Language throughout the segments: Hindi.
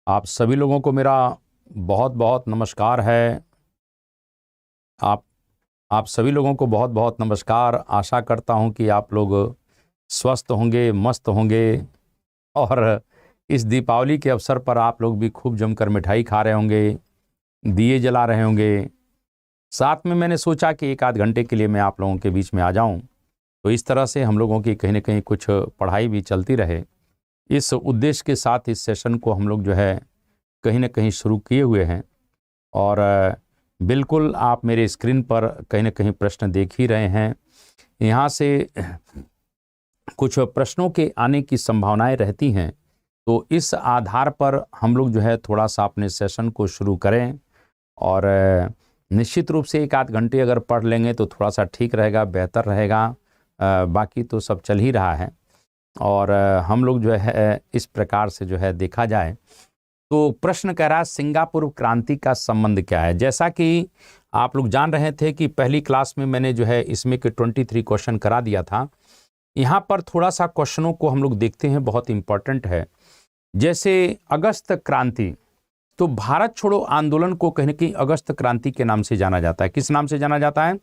आप सभी लोगों को मेरा बहुत बहुत नमस्कार है। आप सभी लोगों को बहुत बहुत नमस्कार। आशा करता हूं कि आप लोग स्वस्थ होंगे, मस्त होंगे और इस दीपावली के अवसर पर आप लोग भी खूब जमकर मिठाई खा रहे होंगे, दिए जला रहे होंगे। साथ में मैंने सोचा कि एक आध घंटे के लिए मैं आप लोगों के बीच में आ जाऊं, तो इस तरह से हम लोगों की कहीं ना कहीं कुछ पढ़ाई भी चलती रहे। इस उद्देश्य के साथ इस सेशन को हम लोग जो है कहीं ना कहीं शुरू किए हुए हैं। और बिल्कुल आप मेरे स्क्रीन पर कहीं ना कहीं प्रश्न देख ही रहे हैं। यहाँ से कुछ प्रश्नों के आने की संभावनाएं रहती हैं, तो इस आधार पर हम लोग जो है थोड़ा सा अपने सेशन को शुरू करें। और निश्चित रूप से एक आध घंटे अगर पढ़ लेंगे तो थोड़ा सा ठीक रहेगा, बेहतर रहेगा। बाकी तो सब चल ही रहा है और हम लोग जो है इस प्रकार से जो है देखा जाए तो प्रश्न कह रहा है सिंगापुर क्रांति का संबंध क्या है। जैसा कि आप लोग जान रहे थे कि पहली क्लास में मैंने जो है इसमें के 23 क्वेश्चन करा दिया था। यहाँ पर थोड़ा सा क्वेश्चनों को हम लोग देखते हैं, बहुत इंपॉर्टेंट है। जैसे अगस्त क्रांति, तो भारत छोड़ो आंदोलन को कहीं ना कहीं अगस्त क्रांति के नाम से जाना जाता है। किस नाम से जाना जाता है?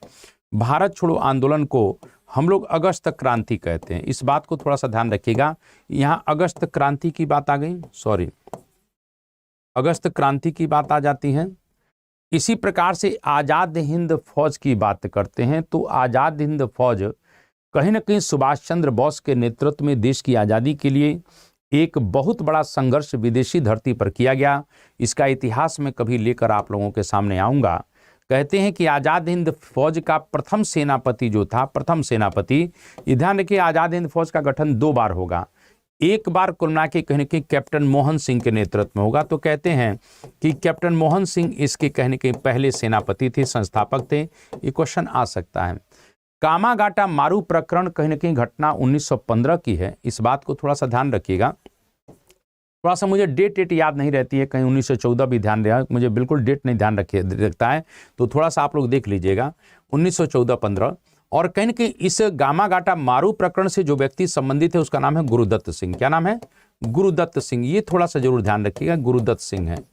भारत छोड़ो आंदोलन को हम लोग अगस्त क्रांति कहते हैं। इस बात को थोड़ा सा ध्यान रखिएगा। यहाँ अगस्त क्रांति की बात आ गई, अगस्त क्रांति की बात आ जाती है। इसी प्रकार से आज़ाद हिंद फौज की बात करते हैं, तो आज़ाद हिंद फौज कहीं ना कहीं सुभाष चंद्र बोस के नेतृत्व में देश की आज़ादी के लिए एक बहुत बड़ा संघर्ष विदेशी धरती पर किया गया। इसका इतिहास मैं कभी लेकर आप लोगों के सामने आऊँगा। कहते हैं कि आज़ाद हिंद फौज का प्रथम सेनापति जो था, प्रथम सेनापति, ये ध्यान रखिए, आज़ाद हिंद फौज का गठन 2 बार होगा। एक बार कुल मिला के कहने के कैप्टन मोहन सिंह के नेतृत्व में होगा। तो कहते हैं कि कैप्टन मोहन सिंह इसके कहने के पहले सेनापति थे, संस्थापक थे। ये क्वेश्चन आ सकता है। कामागाटा मारू प्रकरण कहीं ना कहीं घटना 1915 की है। इस बात को थोड़ा सा ध्यान रखिएगा। थोड़ा सा मुझे डेट याद नहीं रहती है, कहीं 1914 भी ध्यान रहा, मुझे बिल्कुल डेट नहीं ध्यान रखता है, तो थोड़ा सा आप लोग देख लीजिएगा 1914-15। और कहीं ना कहीं इस कामागाटा मारू प्रकरण से जो व्यक्ति संबंधित है उसका नाम है गुरुदत्त सिंह। क्या नाम है? गुरुदत्त सिंह। ये थोड़ा सा जरूर ध्यान रखिएगा, गुरुदत्त सिंह है।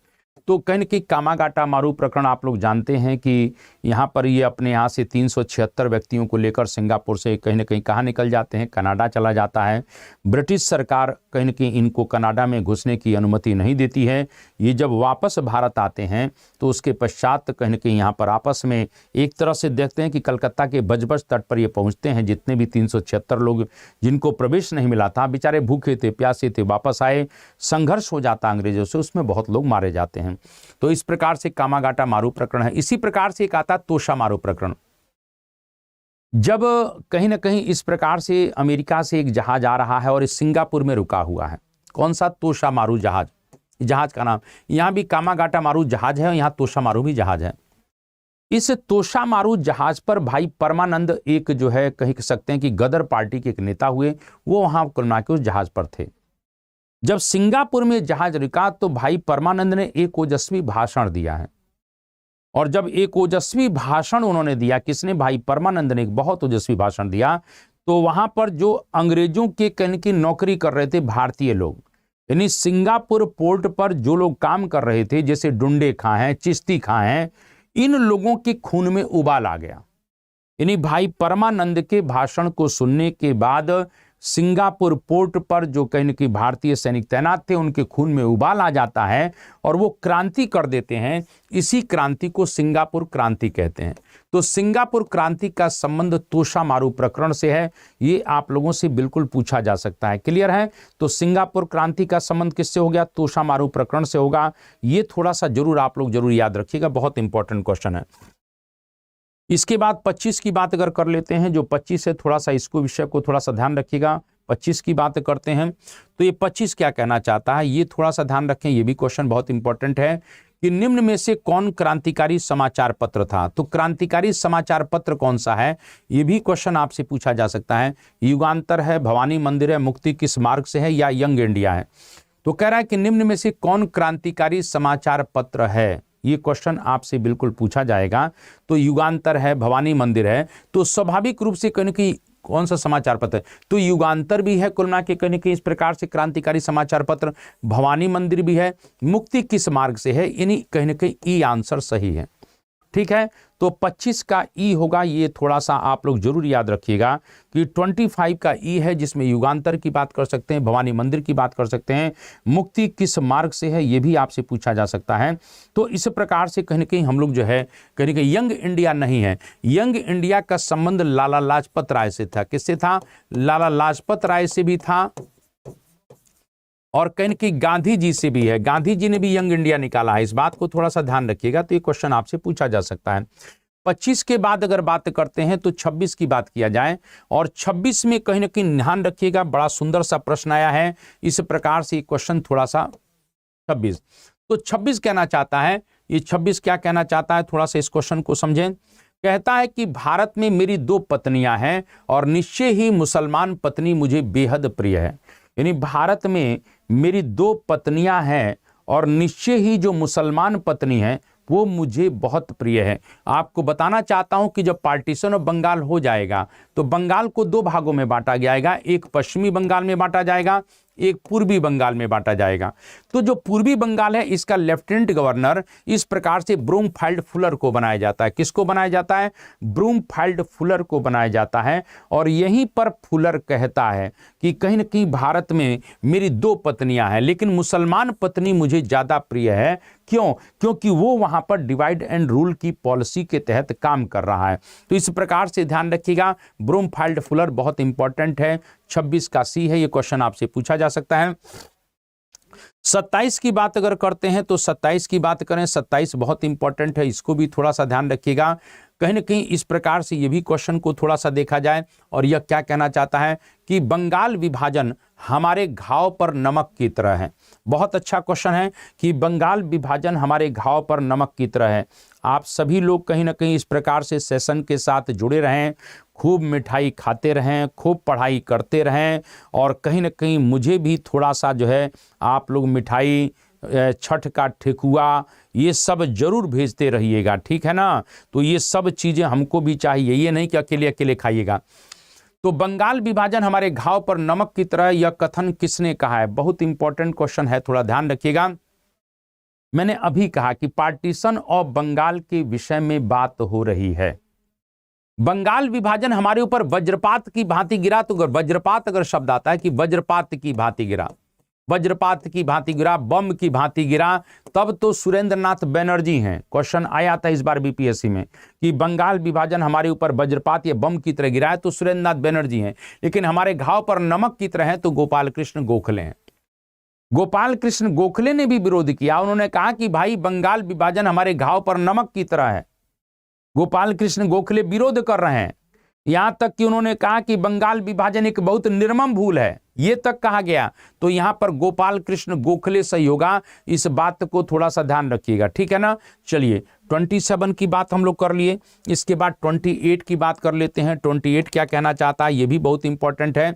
तो कहीं ना कहीं कामागाटा मारू प्रकरण आप लोग जानते हैं कि यहाँ पर ये अपने यहाँ से 376 व्यक्तियों को लेकर सिंगापुर से कहीं ना कहीं कहाँ निकल जाते हैं, कनाडा चला जाता है। ब्रिटिश सरकार कहीं ना कहीं इनको कनाडा में घुसने की अनुमति नहीं देती है। ये जब वापस भारत आते हैं तो उसके पश्चात कहीं ना कहीं यहाँ पर आपस में एक तरह से देखते हैं कि कलकत्ता के बजबज तट पर ये पहुँचते हैं। जितने भी 376 लोग जिनको प्रवेश नहीं मिला था, बेचारे भूखे थे, प्यासे थे, वापस आए, संघर्ष हो जाता अंग्रेजों से, उसमें बहुत लोग मारे जाते हैं। तो इस प्रकार से कामागाटा मारू प्रकरण है। इसी प्रकार से एक आता तोशा मारू प्रकरण। जब कहीं ना कहीं इस प्रकार से अमेरिका से एक जहाज आ रहा है और इस सिंगापुर में रुका हुआ है। कौन सा? तोशा मारू जहाज। जहाज का नाम, यहां भी कामागाटा मारू जहाज है और यहां तोशा मारू भी जहाज है। इस तोशा मारू जहाज पर भाई परमानंद एक जो है कह सकते हैं कि गदर पार्टी के एक नेता हुए, वो वहां कुल मिला के उस जहाज पर थे। जब सिंगापुर में जहाज रुका तो भाई परमानंद ने एक ओजस्वी भाषण दिया है। और जब एक ओजस्वी भाषण उन्होंने दिया, किसने? भाई परमानंद ने एक बहुत ओजस्वी भाषण दिया। तो वहां पर जो अंग्रेजों के कहने की नौकरी कर रहे थे भारतीय लोग, यानी सिंगापुर पोर्ट पर जो लोग काम कर रहे थे, जैसे डुंडे खां हैं, चिश्ती खां हैं, इन लोगों के खून में उबाल आ गया। यानी भाई परमानंद के भाषण को सुनने के बाद सिंगापुर पोर्ट पर जो कहीं कि भारतीय सैनिक तैनात थे, उनके खून में उबाल आ जाता है और वो क्रांति कर देते हैं। इसी क्रांति को सिंगापुर क्रांति कहते हैं। तो सिंगापुर क्रांति का संबंध तोशा मारू प्रकरण से है। ये आप लोगों से बिल्कुल पूछा जा सकता है। क्लियर है? तो सिंगापुर क्रांति का संबंध किससे हो गया? तोशा मारू प्रकरण से होगा। ये थोड़ा सा जरूर आप लोग जरूर याद रखिएगा, बहुत इंपॉर्टेंट क्वेश्चन है। इसके बाद 25 की बात अगर कर लेते हैं, जो 25 है, थोड़ा सा इसको विषय को थोड़ा सा ध्यान रखिएगा। 25 की बात करते हैं तो ये 25 क्या कहना चाहता है, ये थोड़ा सा ध्यान रखें। ये भी क्वेश्चन बहुत इंपॉर्टेंट है कि निम्न में से कौन क्रांतिकारी समाचार पत्र था। तो क्रांतिकारी समाचार पत्र कौन सा है, ये भी क्वेश्चन आपसे पूछा जा सकता है। युगांतर है, भवानी मंदिर है, मुक्ति किस मार्ग से है, या यंग इंडिया है। तो कह रहा है कि निम्न में से कौन क्रांतिकारी समाचार पत्र है, ये क्वेश्चन आपसे बिल्कुल पूछा जाएगा। तो युगांतर है, भवानी मंदिर है। तो स्वाभाविक रूप से कहीं कि कौन सा समाचार पत्र? तो युगांतर भी है कुल मिला के कहीं इस प्रकार से क्रांतिकारी समाचार पत्र, भवानी मंदिर भी है, मुक्ति किस मार्ग से है, यानी कहीं ना कहीं ई आंसर सही है। ठीक है, तो 25 का ई होगा, ये थोड़ा सा आप लोग जरूर याद रखिएगा कि 25 का ई है, जिसमें युगांतर की बात कर सकते हैं, भवानी मंदिर की बात कर सकते हैं, मुक्ति किस मार्ग से है ये भी आपसे पूछा जा सकता है। तो इस प्रकार से कहीं ना कहीं हम लोग जो है कहीं ना कहीं यंग इंडिया नहीं है, यंग इंडिया का संबंध लाला लाजपत राय से था। किससे था? लाला लाजपत राय से भी था, और कहीं कि गांधी जी से भी है। गांधी जी ने भी यंग इंडिया निकाला है, इस बात को थोड़ा सा ध्यान रखिएगा, तो ये क्वेश्चन आपसे पूछा जा सकता है। 25 के बाद अगर बात करते हैं तो 26 की बात किया जाए, और 26 में कहीं ना कहीं ध्यान रखिएगा, बड़ा सुंदर सा प्रश्न आया है इस प्रकार से क्वेश्चन, थोड़ा सा 26, तो 26 कहना चाहता है, ये 26 क्या कहना चाहता है, थोड़ा सा इस क्वेश्चन को समझें। कहता है कि भारत में मेरी 2 पत्नियां हैं और निश्चय ही मुसलमान पत्नी मुझे बेहद प्रिय है। यानी भारत में मेरी 2 पत्नियां हैं और निश्चय ही जो मुसलमान पत्नी है वो मुझे बहुत प्रिय है। आपको बताना चाहता हूं कि जब पार्टीशन ऑफ बंगाल हो जाएगा तो बंगाल को 2 भागों में बांटा जाएगा, एक पश्चिमी बंगाल में बांटा जाएगा, एक पूर्वी बंगाल में बांटा जाएगा। तो जो पूर्वी बंगाल है इसका लेफ्टिनेंट गवर्नर इस प्रकार से ब्रूमफील्ड फुलर को बनाया जाता है। किसको बनाया जाता है? ब्रूमफील्ड फुलर को बनाया जाता है। और यहीं पर फुलर कहता है कि कहीं न कहीं भारत में मेरी 2 पत्नियां हैं, लेकिन मुसलमान पत्नी मुझे ज़्यादा प्रिय है। क्यों? क्योंकि वो वहां पर डिवाइड एंड रूल की पॉलिसी के तहत काम कर रहा है। तो इस प्रकार से ध्यान रखिएगा, ब्रूमफील्ड फुलर बहुत इंपॉर्टेंट है। 26 का सी है, ये क्वेश्चन आपसे पूछा जा सकता है। 27 की बात अगर करते हैं तो 27 की बात करें, 27 बहुत इंपॉर्टेंट है, इसको भी थोड़ा सा ध्यान रखिएगा। कहीं ना कहीं इस प्रकार से ये भी क्वेश्चन को थोड़ा सा देखा जाए, और यह क्या कहना चाहता है कि बंगाल विभाजन हमारे घाव पर नमक की तरह है। बहुत अच्छा क्वेश्चन है कि बंगाल विभाजन हमारे घाव पर नमक की तरह है। आप सभी लोग कहीं ना कहीं इस प्रकार से सेशन के साथ जुड़े रहें, खूब मिठाई खाते रहें, खूब पढ़ाई करते रहें, और कहीं ना कहीं मुझे भी थोड़ा सा जो है आप लोग मिठाई, छठ का ठेकुआ, ये सब जरूर भेजते रहिएगा, ठीक है ना। तो ये सब चीज़ें हमको भी चाहिए, ये नहीं कि अकेले अकेले खाइएगा। तो बंगाल विभाजन हमारे घाव पर नमक की तरह, यह कथन किसने कहा है? बहुत इंपॉर्टेंट क्वेश्चन है, थोड़ा ध्यान रखिएगा। मैंने अभी कहा कि पार्टीशन ऑफ बंगाल के विषय में बात हो रही है। बंगाल विभाजन हमारे ऊपर वज्रपात की भांति गिरा, तो अगर वज्रपात अगर शब्द आता है कि वज्रपात की भांति गिरा, वज्रपात की भांति गिरा, बम की भांति गिरा, तब तो सुरेंद्र नाथ बनर्जी हैं। क्वेश्चन आया था इस बार बीपीएससी में कि बंगाल विभाजन हमारे ऊपर वज्रपात या बम की तरह गिरा है, तो सुरेंद्र नाथ बनर्जी हैं। लेकिन हमारे घाव पर नमक की तरह है तो गोपाल कृष्ण गोखले हैं। गोपाल कृष्ण गोखले ने भी विरोध किया, उन्होंने कहा कि भाई बंगाल विभाजन हमारे घाव पर नमक की तरह है। गोपाल कृष्ण गोखले विरोध कर रहे हैं, यहां तक कि उन्होंने कहा कि बंगाल विभाजन एक बहुत निर्मम भूल है, ये तक कहा गया। तो यहां पर गोपाल कृष्ण गोखले सही होगा, इस बात को थोड़ा सा ध्यान रखिएगा, ठीक है ना। चलिए 27 की बात हम लोग कर लिए, इसके बाद 28 की बात कर लेते हैं। 28 क्या कहना चाहता है, ये भी बहुत इंपॉर्टेंट है।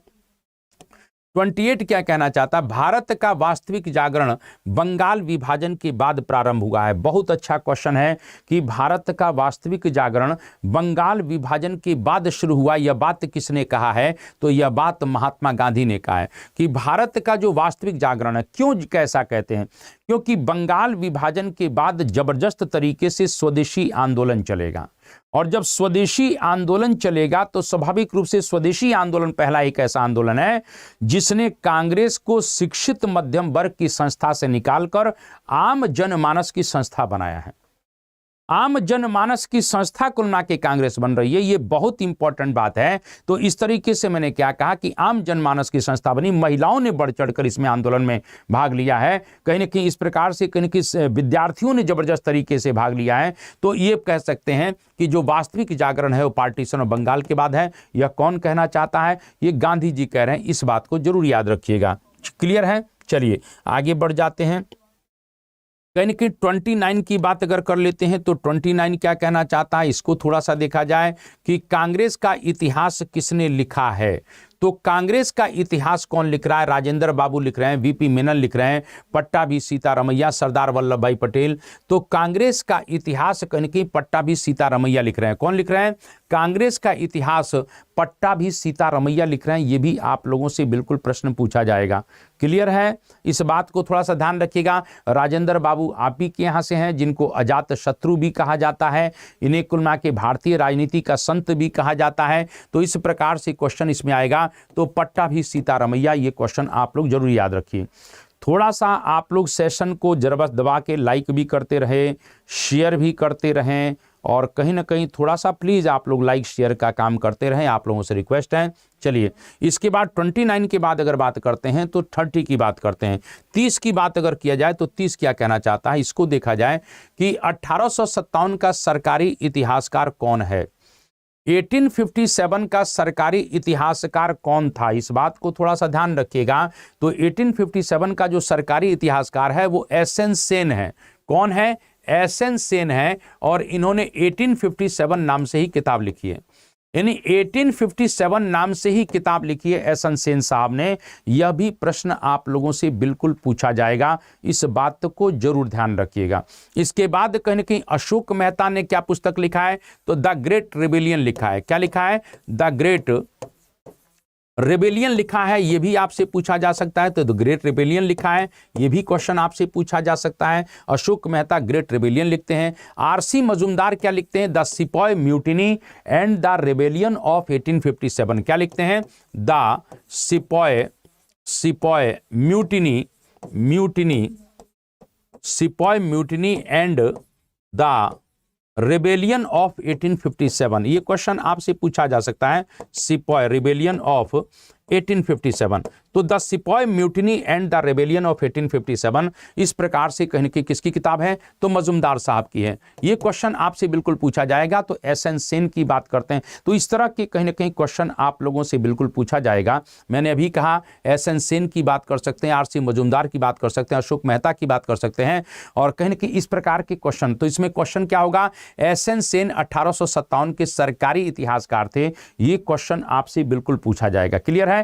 28 क्या कहना चाहता है? भारत का वास्तविक जागरण बंगाल विभाजन के बाद प्रारंभ हुआ है। बहुत अच्छा क्वेश्चन है कि भारत का वास्तविक जागरण बंगाल विभाजन के बाद शुरू हुआ। यह बात किसने कहा है? तो यह बात महात्मा गांधी ने कहा है कि भारत का जो वास्तविक जागरण है, क्यों कैसा कहते हैं? क्योंकि बंगाल विभाजन के बाद जबरदस्त तरीके से स्वदेशी आंदोलन चलेगा, और जब स्वदेशी आंदोलन चलेगा तो स्वाभाविक रूप से स्वदेशी आंदोलन पहला एक ऐसा आंदोलन है जिसने कांग्रेस को शिक्षित मध्यम वर्ग की संस्था से निकालकर आम जनमानस की संस्था बनाया है। आम जनमानस की संस्था को ना के कांग्रेस बन रही है, ये बहुत इंपॉर्टेंट बात है। तो इस तरीके से मैंने क्या कहा कि आम जनमानस की संस्था बनी, महिलाओं ने बढ़ चढ़कर इसमें आंदोलन में भाग लिया है। कहीं ना कहीं इस प्रकार से कहीं कहीं विद्यार्थियों ने जबरदस्त तरीके से भाग लिया है। तो ये कह सकते हैं कि जो वास्तविक जागरण है वो पार्टीशन ऑफ बंगाल के बाद है। यह कौन कहना चाहता है? ये गांधी जी कह रहे हैं, इस बात को जरूर याद रखिएगा। क्लियर है? चलिए आगे बढ़ जाते हैं। कहीं कि 29 की बात अगर कर लेते हैं तो 29 क्या कहना चाहता है, इसको थोड़ा सा देखा जाए कि कांग्रेस का इतिहास किसने लिखा है। तो कांग्रेस का इतिहास कौन लिख रहा है? राजेंद्र बाबू लिख रहे हैं, वीपी मेनन लिख रहे हैं, पट्टाभी सीतारमैया, सरदार वल्लभ भाई पटेल। तो कांग्रेस का इतिहास कहीं कहीं पट्टाभी सीतारमैया लिख रहे हैं। कौन लिख रहे हैं? कांग्रेस का इतिहास पट्टाभी सीतारमैया लिख रहे हैं। ये भी आप लोगों से बिल्कुल प्रश्न पूछा जाएगा। क्लियर है? इस बात को थोड़ा सा ध्यान रखिएगा। राजेंद्र बाबू आप ही के यहाँ से हैं, जिनको अजात शत्रु भी कहा जाता है। इन्हें कुल मिला के भारतीय राजनीति का संत भी कहा जाता है। तो इस प्रकार से क्वेश्चन इसमें आएगा। तो पट्टाभी सीतारमैया, ये क्वेश्चन आप लोग जरूर याद रखिए। थोड़ा सा आप लोग सेशन को जबरदस्त दबा के लाइक भी करते रहे, शेयर भी करते रहें, और कहीं ना कहीं थोड़ा सा प्लीज़ आप लोग लाइक शेयर का काम करते रहें, आप लोगों से रिक्वेस्ट है। चलिए, इसके बाद 29 के बाद अगर बात करते हैं तो 30 की बात करते हैं। 30 की बात अगर किया जाए तो 30 क्या कहना चाहता है, इसको देखा जाए कि 1857 का सरकारी इतिहासकार कौन है। 1857 का सरकारी इतिहासकार कौन था, इस बात को थोड़ा सा ध्यान रखिएगा। तो 1857 का जो सरकारी इतिहासकार है वो एसएन सेन है। कौन है? एसएन सेन है। और इन्होंने 1857 नाम से ही किताब लिखी है, यानी 1857 नाम से ही किताब लिखी है एसएन सेन साहब ने। यह भी प्रश्न आप लोगों से बिल्कुल पूछा जाएगा, इस बात को जरूर ध्यान रखिएगा। इसके बाद कहीं ना कहीं अशोक मेहता ने क्या पुस्तक लिखा है? तो द ग्रेट रिबेलियन लिखा है। क्या लिखा है? द ग्रेट रेबेलियन लिखा है। ये भी आपसे पूछा जा सकता है। तो द ग्रेट रेबेलियन लिखा है, ये भी क्वेश्चन आपसे पूछा जा सकता है। अशोक मेहता ग्रेट रेबेलियन लिखते हैं। आरसी मजुमदार क्या लिखते हैं? The sepoy mutiny and the rebellion of 1857। क्या लिखते हैं? The sepoy mutiny and the rebellion of 1857। ये क्वेश्चन आपसे पूछा जा सकता है। Sepoy rebellion of 1857। तो the sepoy mutiny and the rebellion of 1857 इस प्रकार से कहीं कि किसकी किताब है? तो मजुमदार साहब की है। ये क्वेश्चन आपसे बिल्कुल पूछा जाएगा। तो एसएन सेन की बात करते हैं, तो इस तरह के कहीं ना कहीं क्वेश्चन आप लोगों से बिल्कुल पूछा जाएगा। मैंने अभी कहा एसएन सेन की बात कर सकते हैं, आरसी मजुमदार की बात कर सकते हैं, अशोक मेहता की बात कर सकते हैं, और कहीं ना कहीं इस प्रकार के क्वेश्चन। तो इसमें क्वेश्चन क्या होगा? एसएन सेन 1857 के सरकारी इतिहासकार थे। ये क्वेश्चन आपसे बिल्कुल पूछा जाएगा। क्लियर है?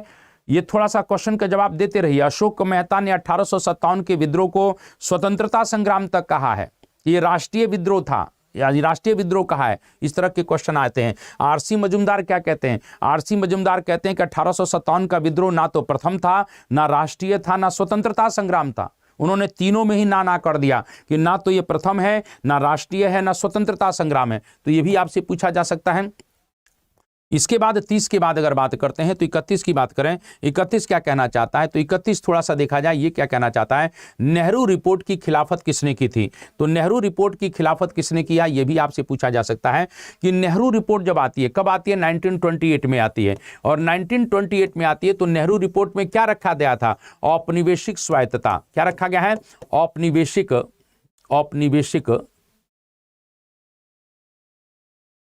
ये थोड़ा सा क्वेश्चन का जवाब देते रहिए। अशोक मेहता ने 1857 के विद्रोह को स्वतंत्रता संग्राम तक कहा है। ये राष्ट्रीय विद्रोह था, या राष्ट्रीय विद्रोह कहा है। इस तरह के क्वेश्चन आते हैं। आरसी मजुमदार क्या कहते हैं? आरसी मजुमदार कहते हैं कि 1857 का विद्रोह ना तो प्रथम था, ना राष्ट्रीय था, ना स्वतंत्रता संग्राम था। उन्होंने तीनों में ही ना कर दिया कि ना तो ये प्रथम है, ना राष्ट्रीय है, ना स्वतंत्रता संग्राम है। तो ये भी आपसे पूछा जा सकता है। इसके बाद 30 के बाद अगर बात करते हैं तो 31 की बात करें। 31 क्या कहना चाहता है? तो 31 थोड़ा सा देखा जाए, ये क्या कहना चाहता है? नेहरू रिपोर्ट की खिलाफत किसने की थी? तो नेहरू रिपोर्ट की खिलाफत किसने किया, ये भी आपसे पूछा जा सकता है कि नेहरू रिपोर्ट जब आती है, कब आती है? 1928 में आती है। और 1928 में आती है तो नेहरू रिपोर्ट में क्या रखा गया था? औपनिवेशिक स्वायत्तता। क्या रखा गया है? औपनिवेशिक।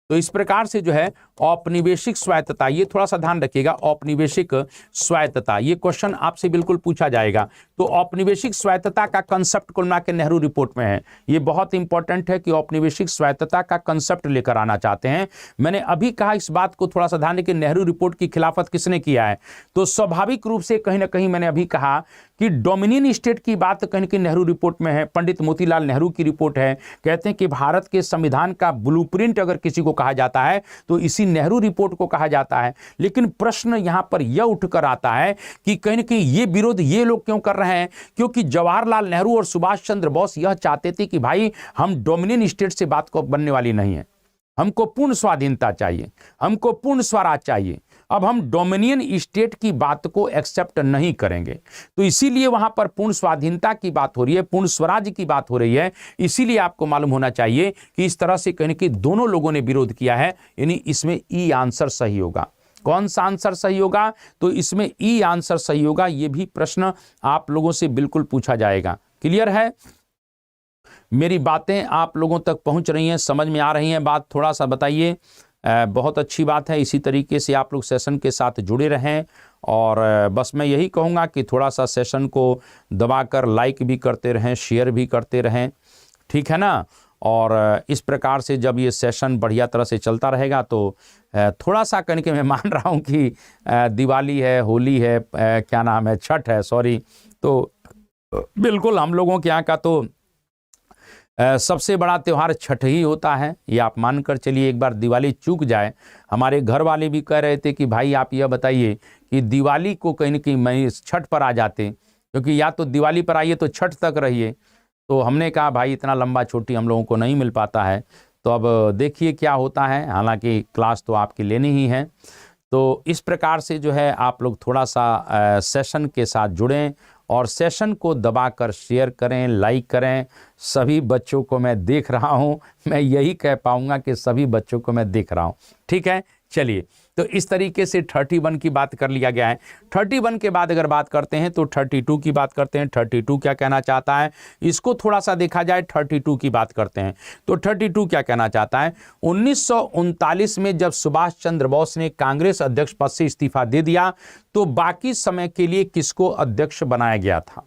तो इस प्रकार से जो है औपनिवेशिक स्वायत्तता, ये थोड़ा सा ध्यान रखिएगा। औपनिवेशिक स्वायत्तता, ये क्वेश्चन आपसे बिल्कुल पूछा जाएगा। तो औपनिवेशिक स्वायत्तता का कंसेप्ट कुल मिला के नेहरू रिपोर्ट में है। ये बहुत इंपॉर्टेंट है कि औपनिवेशिक स्वायत्तता का कंसेप्ट लेकर आना चाहते हैं। मैंने अभी कहा, इस बात को थोड़ा सा ध्यान दें कि नेहरू रिपोर्ट की खिलाफत किसने किया है। तो स्वाभाविक रूप से कहीं ना कहीं मैंने अभी कहा कि डोमिनियन स्टेट की बात कहीं कि नेहरू रिपोर्ट में है। पंडित मोतीलाल नेहरू की रिपोर्ट है। कहते हैं कि भारत के संविधान का ब्लूप्रिंट अगर किसी को कहा जाता है तो इसी नेहरू रिपोर्ट को कहा जाता है। लेकिन प्रश्न यहां पर यह उठकर आता है कि कहीं ना कहीं ये विरोध ये लोग क्यों कर रहे हैं? क्योंकि जवाहरलाल नेहरू और सुभाष चंद्र बोस यह चाहते थे कि भाई हम डोमिनियन स्टेट से बात को बनने वाली नहीं है, हमको पूर्ण स्वाधीनता चाहिए, हमको पूर्ण स्वराज चाहिए। अब हम डोमिनियन स्टेट की बात को एक्सेप्ट नहीं करेंगे। तो इसीलिए वहां पर पूर्ण स्वाधीनता की बात हो रही है, पूर्ण स्वराज की बात हो रही है। इसीलिए आपको मालूम होना चाहिए कि इस तरह से कहने कि दोनों लोगों ने विरोध किया है। यानी इसमें ई आंसर सही होगा। कौन सा आंसर सही होगा? तो इसमें ई आंसर सही होगा। यह भी प्रश्न आप लोगों से बिल्कुल पूछा जाएगा। क्लियर है? मेरी बातें आप लोगों तक पहुंच रही हैं, समझ में आ रही हैं बात? थोड़ा सा बताइए। बहुत अच्छी बात है। इसी तरीके से आप लोग सेशन के साथ जुड़े रहें। और बस मैं यही कहूँगा कि थोड़ा सा सेशन को दबाकर लाइक भी करते रहें, शेयर भी करते रहें, ठीक है ना? और इस प्रकार से जब ये सेशन बढ़िया तरह से चलता रहेगा तो थोड़ा सा कहीं कि मैं मान रहा हूँ कि दिवाली है, होली है, क्या नाम है, छठ है, सॉरी, तो बिल्कुल हम लोगों के यहाँ का तो सबसे बड़ा त्यौहार छठ ही होता है। ये आप मान कर चलिए, एक बार दिवाली चूक जाए। हमारे घर वाले भी कह रहे थे कि भाई आप यह बताइए कि दिवाली को कहीं न कहीं मैं छठ पर आ जाते, क्योंकि या तो दिवाली पर आइए तो छठ तक रहिए। तो हमने कहा भाई इतना लंबा छुट्टी हम लोगों को नहीं मिल पाता है, तो अब देखिए क्या होता है। हालांकि क्लास तो आपकी लेनी ही है। तो इस प्रकार से जो है आप लोग थोड़ा सा सेशन के साथ जुड़ें और सेशन को दबाकर शेयर करें, लाइक करें। सभी बच्चों को मैं देख रहा हूं, मैं यही कह पाऊंगा कि सभी बच्चों को मैं देख रहा हूं। ठीक है, चलिए, तो इस तरीके से 31 की बात कर लिया गया है। 31 के बाद अगर बात करते हैं तो 32 की बात करते हैं। 32 क्या कहना चाहता है, इसको थोड़ा सा देखा जाए। 32 की बात करते हैं तो 32 क्या कहना चाहता है। 1939 में जब सुभाष चंद्र बोस ने कांग्रेस अध्यक्ष पद से इस्तीफा दे दिया तो बाकी समय के लिए किसको अध्यक्ष बनाया गया था।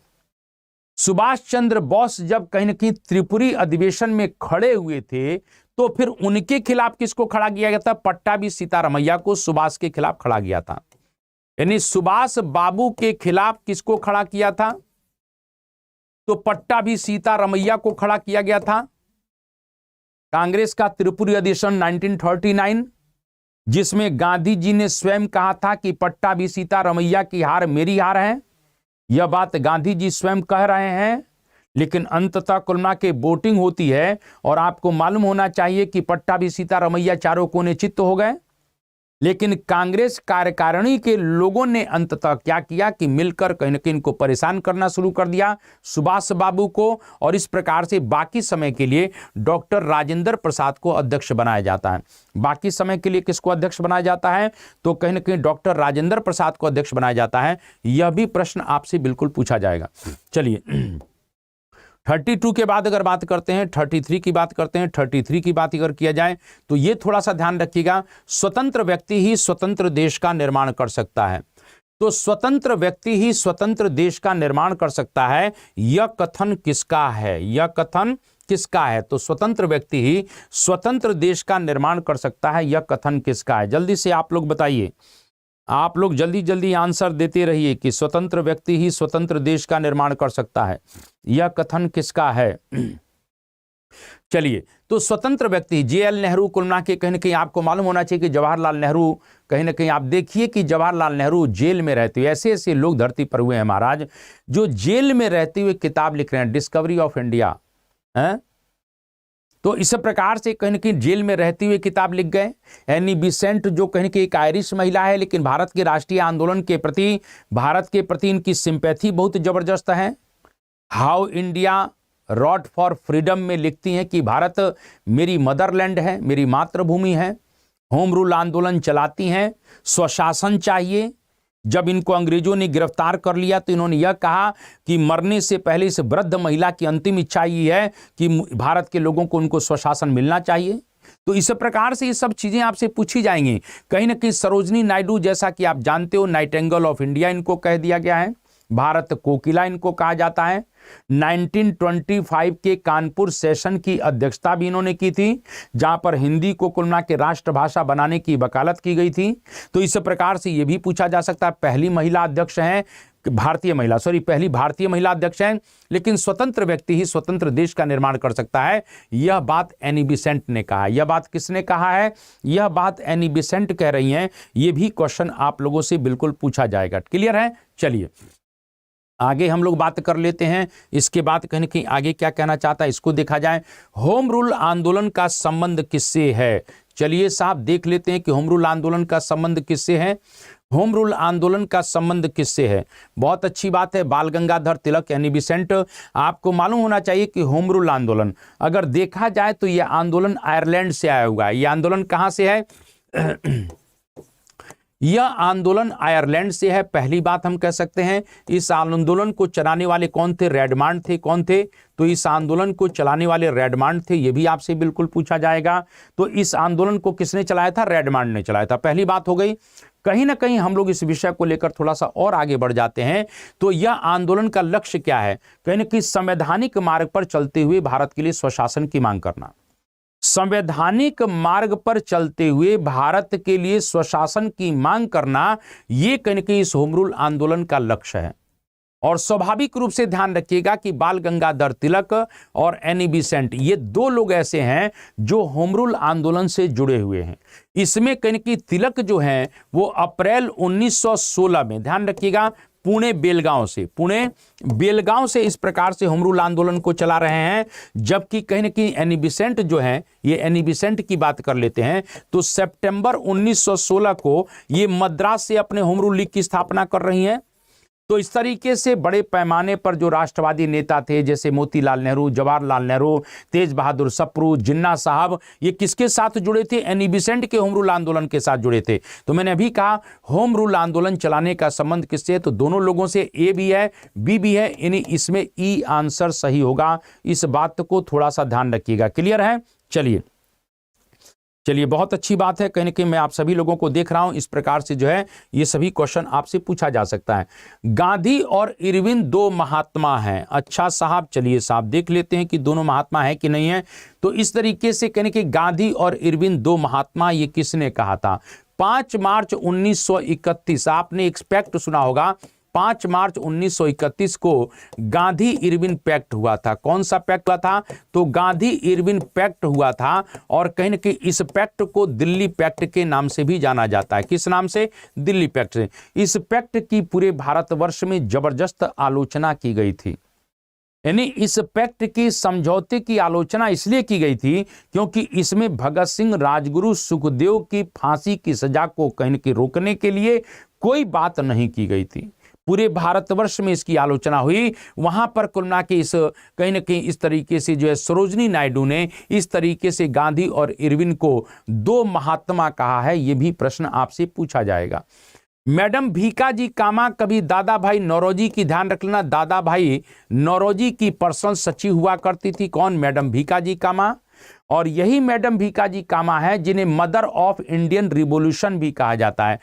सुभाष चंद्र बोस जब कहीं न कहीं त्रिपुरी अधिवेशन में खड़े हुए थे तो फिर उनके खिलाफ किसको खड़ा किया गया था। पट्टाभी सीतारमैया को सुभाष के खिलाफ खड़ा किया था। यानी सुभाष बाबू के खिलाफ किसको खड़ा किया था, तो पट्टाभी सीतारमैया को खड़ा किया गया था। कांग्रेस का त्रिपुरी अधिवेशन 1939, जिसमें गांधी जी ने स्वयं कहा था कि पट्टाभी सीतारमैया की हार मेरी हार है। यह बात गांधी जी स्वयं कह रहे हैं, लेकिन अंततः कुल के वोटिंग होती है और आपको मालूम होना चाहिए कि पट्टाभी सीतारमैया चारों कोने चित्त हो गए। लेकिन कांग्रेस कार्यकारिणी के लोगों ने अंततः क्या किया कि मिलकर कहीं न कहीं इनको परेशान करना शुरू कर दिया, सुभाष बाबू को, और इस प्रकार से बाकी समय के लिए डॉक्टर राजेंद्र प्रसाद को अध्यक्ष बनाया जाता है। बाकी समय के लिए किसको अध्यक्ष बनाया जाता है, तो कहीं न कहीं डॉक्टर राजेंद्र प्रसाद को अध्यक्ष बनाया जाता है। यह भी प्रश्न आपसे बिल्कुल पूछा जाएगा। चलिए, 32 के बाद अगर बात करते हैं, 33 की बात करते हैं। 33 की बात अगर किया जाए तो ये थोड़ा सा ध्यान रखिएगा, स्वतंत्र व्यक्ति ही स्वतंत्र देश का निर्माण कर सकता है। तो स्वतंत्र व्यक्ति ही स्वतंत्र देश का निर्माण कर सकता है, यह कथन किसका है, यह कथन किसका है। तो स्वतंत्र व्यक्ति ही स्वतंत्र देश का निर्माण कर सकता है, यह कथन किसका है। जल्दी से आप लोग बताइए, आप लोग जल्दी जल्दी आंसर देते रहिए कि स्वतंत्र व्यक्ति ही स्वतंत्र देश का निर्माण कर सकता है, यह कथन किसका है। चलिए, तो स्वतंत्र व्यक्ति JL नेहरू कुल मिला के कहीं न कहीं आपको मालूम होना चाहिए कि जवाहरलाल नेहरू, कहीं न कहीं आप देखिए कि जवाहरलाल नेहरू जेल में रहते हुए, ऐसे ऐसे लोग धरती पर हुए हैं महाराज जो जेल में रहते हुए किताब लिख रहे हैं, डिस्कवरी ऑफ इंडिया है। तो इस प्रकार से कहीं न कहीं जेल में रहते हुए किताब लिख गए। एनी बिसेंट जो कहीं न कहीं एक आयरिश महिला है, लेकिन भारत के राष्ट्रीय आंदोलन के प्रति, भारत के प्रति इनकी सिंपैथी बहुत जबरदस्त है। How India wrote for freedom में लिखती हैं कि भारत मेरी मदरलैंड है, मेरी मातृभूमि है। होम रूल आंदोलन चलाती हैं, स्वशासन चाहिए। जब इनको अंग्रेजों ने गिरफ्तार कर लिया तो इन्होंने यह कहा कि मरने से पहले इस वृद्ध महिला की अंतिम इच्छा ये है कि भारत के लोगों को उनको स्वशासन मिलना चाहिए। तो इस प्रकार से ये सब चीजें आपसे पूछी जाएंगी। कहीं ना कहीं सरोजनी नायडू, जैसा कि आप जानते हो, नाइटेंगल ऑफ इंडिया इनको कह दिया गया है, भारत कोकिला इनको कहा जाता है। 1925 के कानपुर सेशन की अध्यक्षता भी इन्होंने की थी, जहां पर हिंदी को कुल मिला के राष्ट्रभाषा बनाने की वकालत की गई थी। तो इस प्रकार से यह भी पूछा जा सकता है, पहली महिला अध्यक्ष हैं, पहली भारतीय महिला अध्यक्ष हैं, लेकिन स्वतंत्र व्यक्ति ही स्वतंत्र देश का निर्माण कर सकता है। यह बात एनी बिसेंट ने कहा। यह बात किसने कहा है? यह बात एनी बिसेंट कह रही हैं। यह भी क्वेश्चन आप लोगों से बिल्कुल पूछा जाएगा। क्लियर है? चलिए आगे हम लोग बात कर लेते हैं। इसके बाद कहीं न कहीं आगे क्या कहना चाहता है इसको देखा जाए। होम रूल आंदोलन का संबंध किससे है? चलिए साहब देख लेते हैं कि होम रूल आंदोलन का संबंध किससे है। होम रूल आंदोलन का संबंध किससे है? बहुत अच्छी बात है, बाल गंगाधर तिलक एनी बिसेंट। आपको मालूम होना चाहिए कि होम रूल आंदोलन अगर देखा जाए तो यह आंदोलन आयरलैंड से आया हुआ है। यह आंदोलन कहां से है? यह आंदोलन आयरलैंड से है, पहली बात हम कह सकते हैं। इस आंदोलन को चलाने वाले कौन थे? रेडमांड थे। कौन थे? तो इस आंदोलन को चलाने वाले रेडमांड थे, यह भी आपसे बिल्कुल पूछा जाएगा। तो इस आंदोलन को किसने चलाया था? रेडमांड ने चलाया था, पहली बात हो गई। कहीं ना कहीं हम लोग इस विषय को लेकर थोड़ा सा और आगे बढ़ जाते हैं। तो यह आंदोलन का लक्ष्य क्या है? कहीं ना कहीं संवैधानिक मार्ग पर चलते हुए भारत के लिए स्वशासन की मांग करना। संवैधानिक मार्ग पर चलते हुए भारत के लिए स्वशासन की मांग करना, यह कहीं ना कहीं इस होम रूल आंदोलन का लक्ष्य है। और स्वाभाविक रूप से ध्यान रखिएगा कि बाल गंगाधर तिलक और एनी बेसेंट, ये दो लोग ऐसे हैं जो होम रूल आंदोलन से जुड़े हुए हैं। इसमें कहीं कि तिलक जो हैं वो अप्रैल 1916 में, ध्यान रखिएगा, पुणे बेलगांव से इस प्रकार से होम रूल आंदोलन को चला रहे हैं। जबकि कहीं ना कहीं एनी बेसेंट जो है, ये एनी बेसेंट की बात कर लेते हैं, तो सितंबर 1916 को ये मद्रास से अपने होम रूल लीग की स्थापना कर रही हैं। तो इस तरीके से बड़े पैमाने पर जो राष्ट्रवादी नेता थे, जैसे मोतीलाल नेहरू, जवाहरलाल नेहरू, तेज बहादुर सप्रू, जिन्ना साहब, ये किसके साथ जुड़े थे? एनी बेसेंट के होम रूल आंदोलन के साथ जुड़े थे। तो मैंने अभी कहा होम रूल आंदोलन चलाने का संबंध किससे? तो दोनों लोगों से, ए भी है बी भी है, यानी इसमें ई आंसर सही होगा। इस बात को थोड़ा सा ध्यान रखिएगा। क्लियर है? चलिए, बहुत अच्छी बात है। कहीं ना कहीं मैं आप सभी लोगों को देख रहा हूं, इस प्रकार से जो है ये सभी क्वेश्चन आपसे पूछा जा सकता है। गांधी और इरविन दो महात्मा हैं। अच्छा साहब, चलिए साहब देख लेते हैं कि दोनों महात्मा है कि नहीं है। तो इस तरीके से कहने कि गांधी और इरविन दो महात्मा, ये किसने कहा था? 5 मार्च 1931, आपने एक्सपेक्ट सुना होगा, 5 मार्च 1931 को गांधी इरविन पैक्ट हुआ था। कौन सा पैक्ट हुआ था? तो गांधी इरविन पैक्ट हुआ था। और कहीं ना कहीं इस पैक्ट को दिल्ली पैक्ट के नाम से भी जाना जाता है। किस नाम से? दिल्ली पैक्ट से। इस पैक्ट की पूरे भारतवर्ष में जबरदस्त आलोचना की गई थी। यानी इस पैक्ट की, समझौते की आलोचना इसलिए की गई थी क्योंकि इसमें भगत सिंह, राजगुरु, सुखदेव की फांसी की सजा को कहीं ना कहीं रोकने के लिए कोई बात नहीं की गई थी। पूरे भारतवर्ष में इसकी आलोचना हुई। वहां पर कुल मिला के इस कहीं ना कहीं इस तरीके से जो है सरोजनी नायडू ने इस तरीके से गांधी और इरविन को दो महात्मा कहा है। यह भी प्रश्न आपसे पूछा जाएगा। मैडम भीकाजी कामा कभी दादा भाई नौरोजी की, ध्यान रख लेना, दादा भाई नौरोजी की पर्सनल सचिव हुआ करती थी। कौन? मैडम भीकाजी कामा। और यही मैडम भीकाजी कामा है जिन्हें मदर ऑफ इंडियन रिवॉल्यूशन भी कहा जाता है।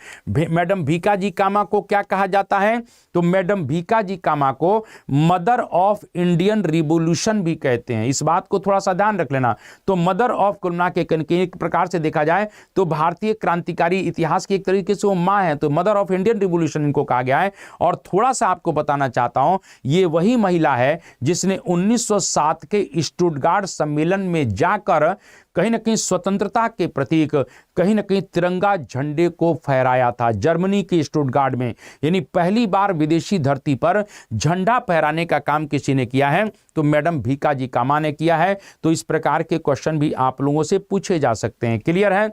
मैडम भीकाजी कामा को क्या कहा जाता है? तो मैडम भीकाजी कामा को मदर ऑफ इंडियन रिवॉल्यूशन भी कहते हैं। इस बात को थोड़ा सा ध्यान रख लेना। तो मदर ऑफ कुलना के एक प्रकार से देखा जाए तो भारतीय क्रांतिकारी इतिहास की एक तरीके से वो माँ है। तो मदर ऑफ इंडियन रिवॉल्यूशन इनको कहा गया है। और थोड़ा सा आपको बताना चाहता हूं, ये वही महिला है जिसने 1907 के स्टुटगार्ट सम्मेलन में जाकर कहीं ना कहीं स्वतंत्रता के प्रतीक, कहीं ना कहीं तिरंगा झंडे को फहराया था जर्मनी के स्टुटगार्ट में। यानी पहली बार विदेशी धरती पर झंडा फहराने का काम किसी ने किया है, तो मैडम भीकाजी कामा ने किया है। तो इस प्रकार के क्वेश्चन भी आप लोगों से पूछे जा सकते हैं। क्लियर है?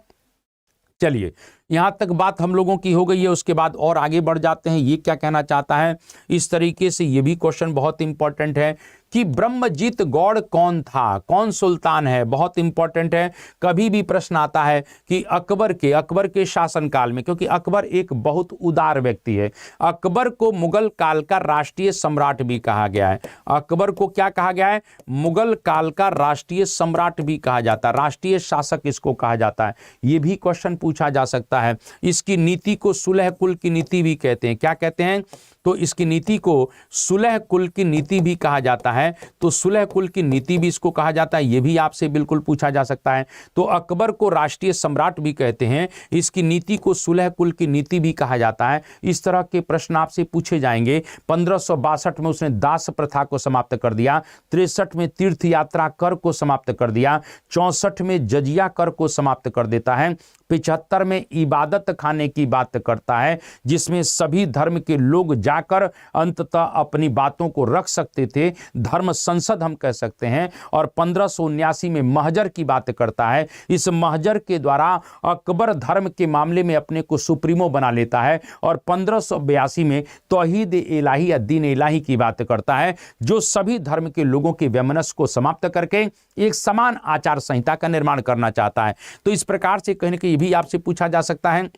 चलिए, यहां तक बात हम लोगों की हो गई है। उसके बाद और आगे बढ़ जाते हैं। ये क्या कहना चाहता है? इस तरीके से ये भी क्वेश्चन बहुत इंपॉर्टेंट है कि ब्रह्मजीत गौड़ कौन था, कौन सुल्तान है, बहुत इंपॉर्टेंट है। कभी भी प्रश्न आता है कि अकबर के शासनकाल में, क्योंकि अकबर एक बहुत उदार व्यक्ति है, अकबर को मुगल काल का राष्ट्रीय सम्राट भी कहा गया है। अकबर को क्या कहा गया है? मुगल काल का राष्ट्रीय सम्राट भी कहा जाता है, राष्ट्रीय शासक इसको कहा जाता है। ये भी क्वेश्चन पूछा जा सकता है। इसकी नीति को सुलह कुल की नीति भी कहते हैं। क्या कहते हैं? तो इसकी नीति को सुलह कुल की नीति भी कहा जाता है। तो सुलह कुल की नीति भी इसको कहा जाता है। यह भी आपसे बिल्कुल पूछा जा सकता है। तो अकबर को राष्ट्रीय सम्राट भी कहते हैं, इसकी नीति को सुलह कुल की नीति भी कहा जाता है। इस तरह के प्रश्न आपसे पूछे जाएंगे। 1562 में उसने दास प्रथा को समाप्त कर दिया। 63 में तीर्थ यात्रा कर को समाप्त कर दिया। 64 में जजिया कर को समाप्त कर देता है। 75 में इबादत खाने की बात करता है, जिसमें सभी धर्म के लोग जाकर अंततः अपनी बातों को रख सकते थे, धर्म संसद हम कह सकते हैं। और 1579 में महजर की बात करता है। इस महजर के द्वारा अकबर धर्म के मामले में अपने को सुप्रीमो बना लेता है। और 1582 में तौहीद इलाही या दीन इलाही की बात करता है, जो सभी धर्म के लोगों के वैमनस्य को समाप्त करके एक समान आचार संहिता का निर्माण करना चाहता है। तो इस प्रकार से कहीं ना कहीं भी आपसे पूछा जा सकता है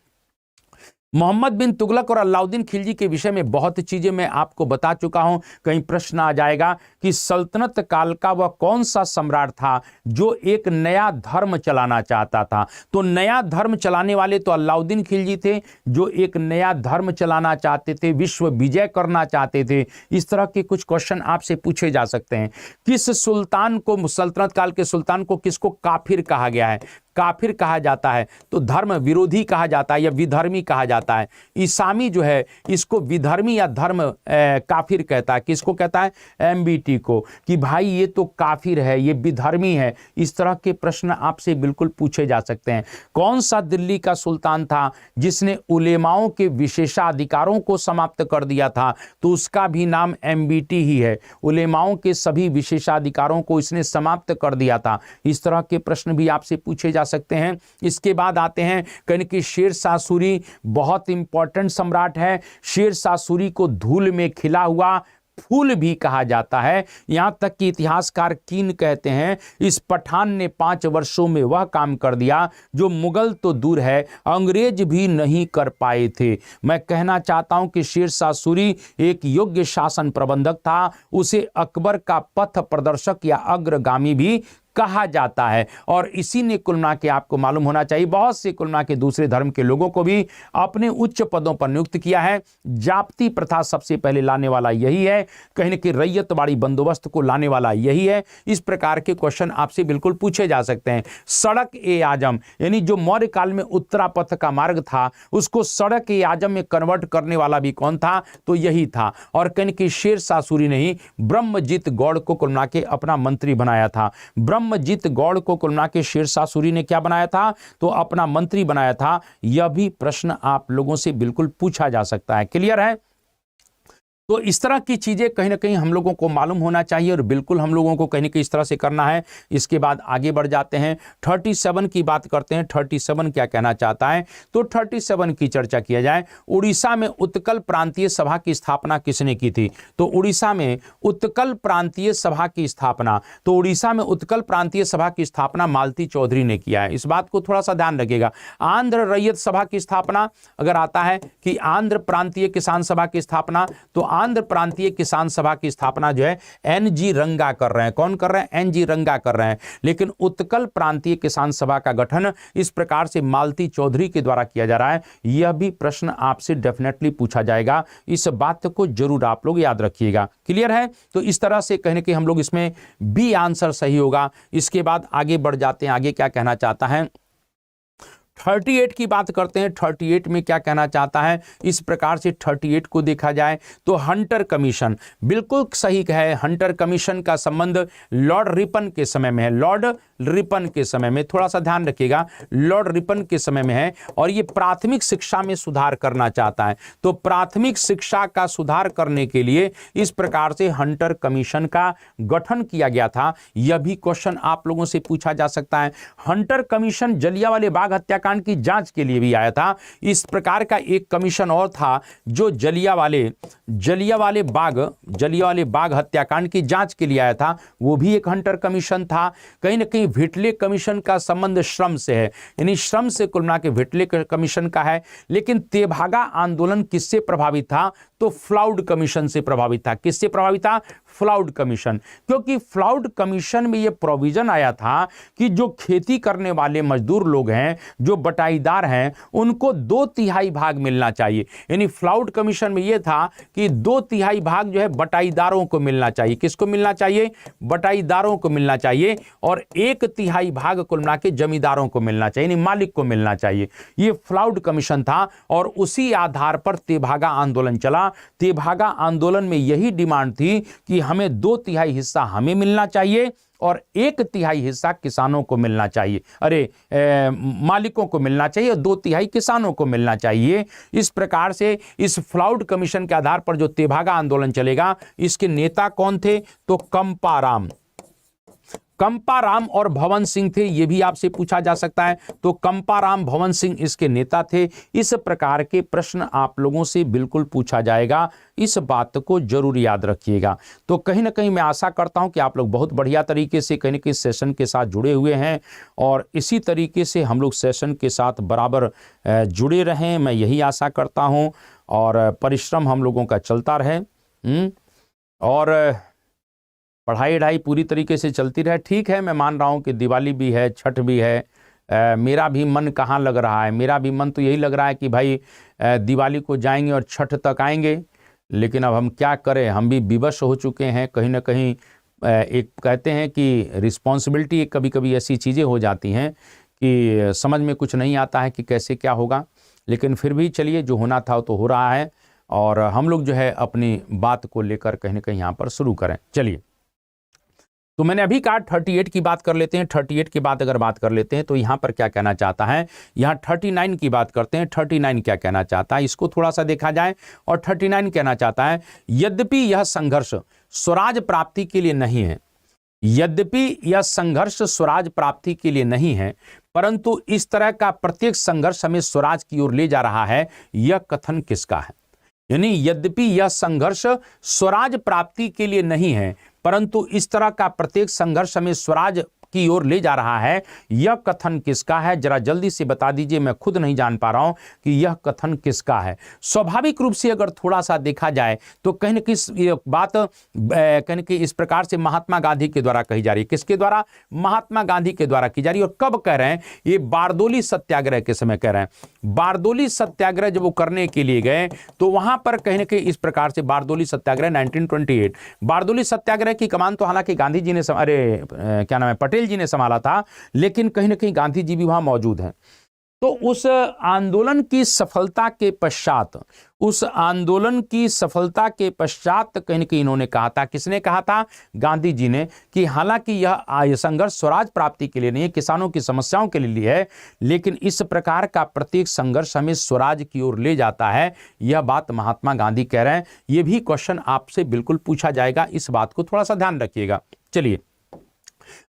मोहम्मद बिन तुगलक और अलाउद्दीन खिलजी के विषय में बहुत चीजें मैं आपको बता चुका हूं। कहीं प्रश्न आ जाएगा कि सल्तनत काल का वह कौन सा सम्राट था जो एक नया धर्म चलाना चाहता था। तो नया धर्म चलाने वाले तो अलाउद्दीन खिलजी थे, जो एक नया धर्म चलाना चाहते थे, विश्व विजय करना चाहते थे। इस तरह के कुछ क्वेश्चन आपसे पूछे जा सकते हैं। किस सुल्तान को, सल्तनत काल के सुल्तान को किसको काफिर कहा गया है? काफिर कहा जाता है तो धर्म विरोधी कहा जाता है या विधर्मी कहा जाता है। इसामी जो है इसको विधर्मी या धर्म काफिर कहता है। किसको कहता है? एमबीटी को, कि भाई ये तो काफिर है, ये विधर्मी है। इस तरह के प्रश्न आपसे बिल्कुल पूछे जा सकते हैं। कौन सा दिल्ली का सुल्तान था जिसने उलेमाओं के विशेषाधिकारों को समाप्त कर दिया था? तो उसका भी नाम एमबीटी ही है। उलेमाओं के सभी विशेषाधिकारों को इसने समाप्त कर दिया था। इस तरह के प्रश्न भी आपसे पूछे जा सकते हैं। इसके बाद आते हैं कहने कि शेरशाह सूरी बहुत इंपॉर्टेंट सम्राट है। शेरशाह सूरी को धूल में खिला हुआ फूल भी कहा जाता है। यहां तक कि इतिहासकार कीन कहते हैं इस पठान ने 5 वर्षों में वह काम कर दिया जो मुगल तो दूर है, अंग्रेज भी नहीं कर पाए थे। मैं कहना चाहता हूं कि शेरशाह सूरी एक योग्य शासन प्रबंधक था। उसे अकबर का पथ प्रदर्शक या अग्रगामी भी कहा जाता है। और इसी ने कुल मिला के आपको मालूम होना चाहिए बहुत से कुल मिला के दूसरे धर्म के लोगों को भी अपने उच्च पदों पर नियुक्त किया है। जाप्ती प्रथा सबसे पहले लाने वाला यही है, कहीं न कहीं रैयतवाड़ी बंदोबस्त को लाने वाला यही है। इस प्रकार के क्वेश्चन आपसे बिल्कुल पूछे जा सकते हैं। सड़क ए आजम यानी जो मौर्य काल में उत्तरापथ का मार्ग था उसको सड़क ए आजम में कन्वर्ट करने वाला भी कौन था? तो यही था। और कहीं कि शेरशाह सूरी ने ही ब्रह्मजीत गौड़ को कुल मिला के अपना मंत्री बनाया था। ब्रह्मजीत गौड़ को कुल मिला के शेरशाह सूरी ने क्या बनाया था? तो अपना मंत्री बनाया था। यह भी प्रश्न आप लोगों से बिल्कुल पूछा जा सकता है। क्लियर है? तो इस तरह की चीज़ें कहीं ना कहीं हम लोगों को मालूम होना चाहिए और बिल्कुल हम लोगों को कहीं ना कहीं इस तरह से करना है। इसके बाद आगे बढ़ जाते हैं, 37 की बात करते हैं। 37 क्या कहना चाहता है? तो 37 की चर्चा किया जाए। उड़ीसा में उत्कल प्रांतीय सभा की स्थापना किसने की थी? तो उड़ीसा में उत्कल प्रांतीय सभा की स्थापना, तो उड़ीसा में उत्कल प्रांतीय सभा की स्थापना मालती चौधरी ने किया है। इस बात को थोड़ा सा ध्यान रखिएगा। आंध्र रैयत सभा की स्थापना अगर आता है कि आंध्र प्रांतीय किसान सभा की स्थापना, तो आंध्र प्रांतीय किसान सभा की स्थापना जो है एनजी रंगा कर रहे हैं। कौन कर रहे हैं? एनजी रंगा कर रहे हैं। लेकिन उत्कल प्रांतीय किसान सभा का गठन इस प्रकार से मालती चौधरी के द्वारा किया जा रहा है। यह भी प्रश्न आपसे डेफिनेटली पूछा जाएगा। इस बात को जरूर आप लोग याद रखिएगा। क्लियर है? तो इस तरह से कहने कि हम लोग इसमें बी आंसर सही होगा। इसके बाद आगे बढ़ जाते हैं। आगे क्या कहना चाहता है? 38 की बात करते हैं। 38 में क्या कहना चाहता है? इस प्रकार से 38 को देखा जाए तो हंटर कमीशन बिल्कुल सही है। हंटर कमीशन का संबंध लॉर्ड रिपन के समय में है। लॉर्ड रिपन के समय में, थोड़ा सा ध्यान रखिएगा, लॉर्ड रिपन के समय में है। और ये प्राथमिक शिक्षा में सुधार करना चाहता है। तो प्राथमिक शिक्षा का सुधार करने के लिए इस प्रकार से हंटर कमीशन का गठन किया गया था। यह भी क्वेश्चन आप लोगों से पूछा जा सकता है। हंटर कमीशन जलियांवाले बाग हत्याकांड की जांच के लिए भी आया था। इस प्रकार का एक कमीशन और था जो जलियांवाले बाग हत्याकांड की जांच के लिए आया था। वो भी एक हंटर कमीशन था। कहीं ना कहीं व्हिटले कमीशन का संबंध श्रम से है, यानी श्रम से कुल मिला के व्हिटले कमीशन का है। लेकिन तेभागा आंदोलन किससे प्रभावित था? तो फ्लाउड कमीशन से प्रभावित था। किससे प्रभावित था? फ्लाउड कमीशन। क्योंकि फ्लाउड कमीशन में यह प्रोविजन आया था कि जो खेती करने वाले मजदूर लोग हैं, जो बटाईदार हैं, उनको 2/3 भाग मिलना चाहिए। यानी फ्लाउड कमीशन में यह था कि 2/3 भाग जो है बटाईदारों को मिलना चाहिए। किसको मिलना चाहिए? बटाईदारों को मिलना चाहिए। और 1/3 भाग कुल मिला के जमींदारों को मिलना चाहिए, यानी मालिक को मिलना चाहिए। यह फ्लाउड कमीशन था और उसी आधार पर तेभागा आंदोलन चला। तेभागा आंदोलन में यही डिमांड थी कि हमें 2/3 हिस्सा हमें मिलना चाहिए और 1/3 हिस्सा किसानों को मिलना चाहिए। मालिकों को मिलना चाहिए और 2/3 किसानों को मिलना चाहिए। इस प्रकार से इस फ्लाउड कमीशन के आधार पर जो तेभागा आंदोलन चलेगा, इसके नेता कौन थे? तो कंपाराम। कंपाराम और भवन सिंह थे, ये भी आपसे पूछा जा सकता है। तो कंपाराम भवन सिंह इसके नेता थे। इस प्रकार के प्रश्न आप लोगों से बिल्कुल पूछा जाएगा, इस बात को जरूर याद रखिएगा। तो कहीं ना कहीं मैं आशा करता हूं कि आप लोग बहुत बढ़िया तरीके से कहीं ना कहीं सेशन के साथ जुड़े हुए हैं और इसी तरीके से हम लोग सेशन के साथ बराबर जुड़े रहें, मैं यही आशा करता हूं और परिश्रम हम लोगों का चलता रहे और पढ़ाई वढ़ाई पूरी तरीके से चलती रहे। ठीक है, मैं मान रहा हूं कि दिवाली भी है, छठ भी है, मेरा भी मन कहाँ लग रहा है, मेरा भी मन तो यही लग रहा है कि भाई दिवाली को जाएंगे और छठ तक आएंगे, लेकिन अब हम क्या करें, हम भी विवश हो चुके हैं। कहीं ना कहीं एक कहते हैं कि रिस्पॉन्सिबिलिटी कभी कभी ऐसी चीज़ें हो जाती हैं कि समझ में कुछ नहीं आता है कि कैसे क्या होगा, लेकिन फिर भी चलिए, जो होना था वो तो हो रहा है और हम लोग जो है अपनी बात को लेकर कहीं ना कहीं यहाँ पर शुरू करें। चलिए, तो मैंने अभी कहा 38 की बात कर लेते हैं। 38 के बाद अगर बात कर लेते हैं तो यहाँ पर क्या कहना चाहता है, यहाँ 39 की बात करते हैं। 39 क्या कहना चाहता है, इसको थोड़ा सा देखा जाए। और 39 कहना चाहता है, यद्यपि यह संघर्ष स्वराज प्राप्ति के लिए नहीं है, यद्यपि यह संघर्ष स्वराज प्राप्ति के लिए नहीं है, परंतु इस तरह का प्रत्येक संघर्ष हमें स्वराज की ओर ले जा रहा है, यह कथन किसका है? यानी यद्यपि यह संघर्ष स्वराज प्राप्ति के लिए नहीं है, परंतु इस तरह का प्रत्येक संघर्ष हमें स्वराज की ओर ले जा रहा है, यह कथन किसका है? जरा जल्दी से बता दीजिए, मैं खुद नहीं जान पा रहा हूं कि यह कथन किसका है। स्वाभाविक रूप से अगर थोड़ा सा देखा जाए तो कहीं न कहीं ये बात कहीं न कहीं इस प्रकार से महात्मा गांधी के द्वारा कही जा रही है। किसके द्वारा? महात्मा गांधी के द्वारा की जा रही है। और कब कह रहे हैं? ये बारदोली सत्याग्रह के समय कह रहे हैं। बारदोली सत्याग्रह जब वो करने के लिए गए तो वहां पर कहीं न कहीं इस प्रकार से बारदोली सत्याग्रह 1928, बारदोली सत्याग्रह की कमान तो हालांकि गांधी जी ने क्या नाम है, पटेल जी ने संभाला था, लेकिन कहीं ना कहीं गांधी जी भी वहां मौजूद हैं। तो उस आंदोलन की सफलता के पश्चात, उस आंदोलन की सफलता के पश्चात कहीं ना कहीं इन्होंने कहा था, किसने कहा था? गांधी जी ने, कि हालांकि यह संघर्ष स्वराज प्राप्ति के लिए नहीं है, किसानों की समस्याओं के लिए है, लेकिन इस प्रकार का प्रत्येक संघर्ष हमें स्वराज की ओर ले जाता है। यह बात महात्मा गांधी कह रहे हैं। यह भी क्वेश्चन आपसे बिल्कुल पूछा जाएगा, इस बात को थोड़ा सा ध्यान रखिएगा। चलिए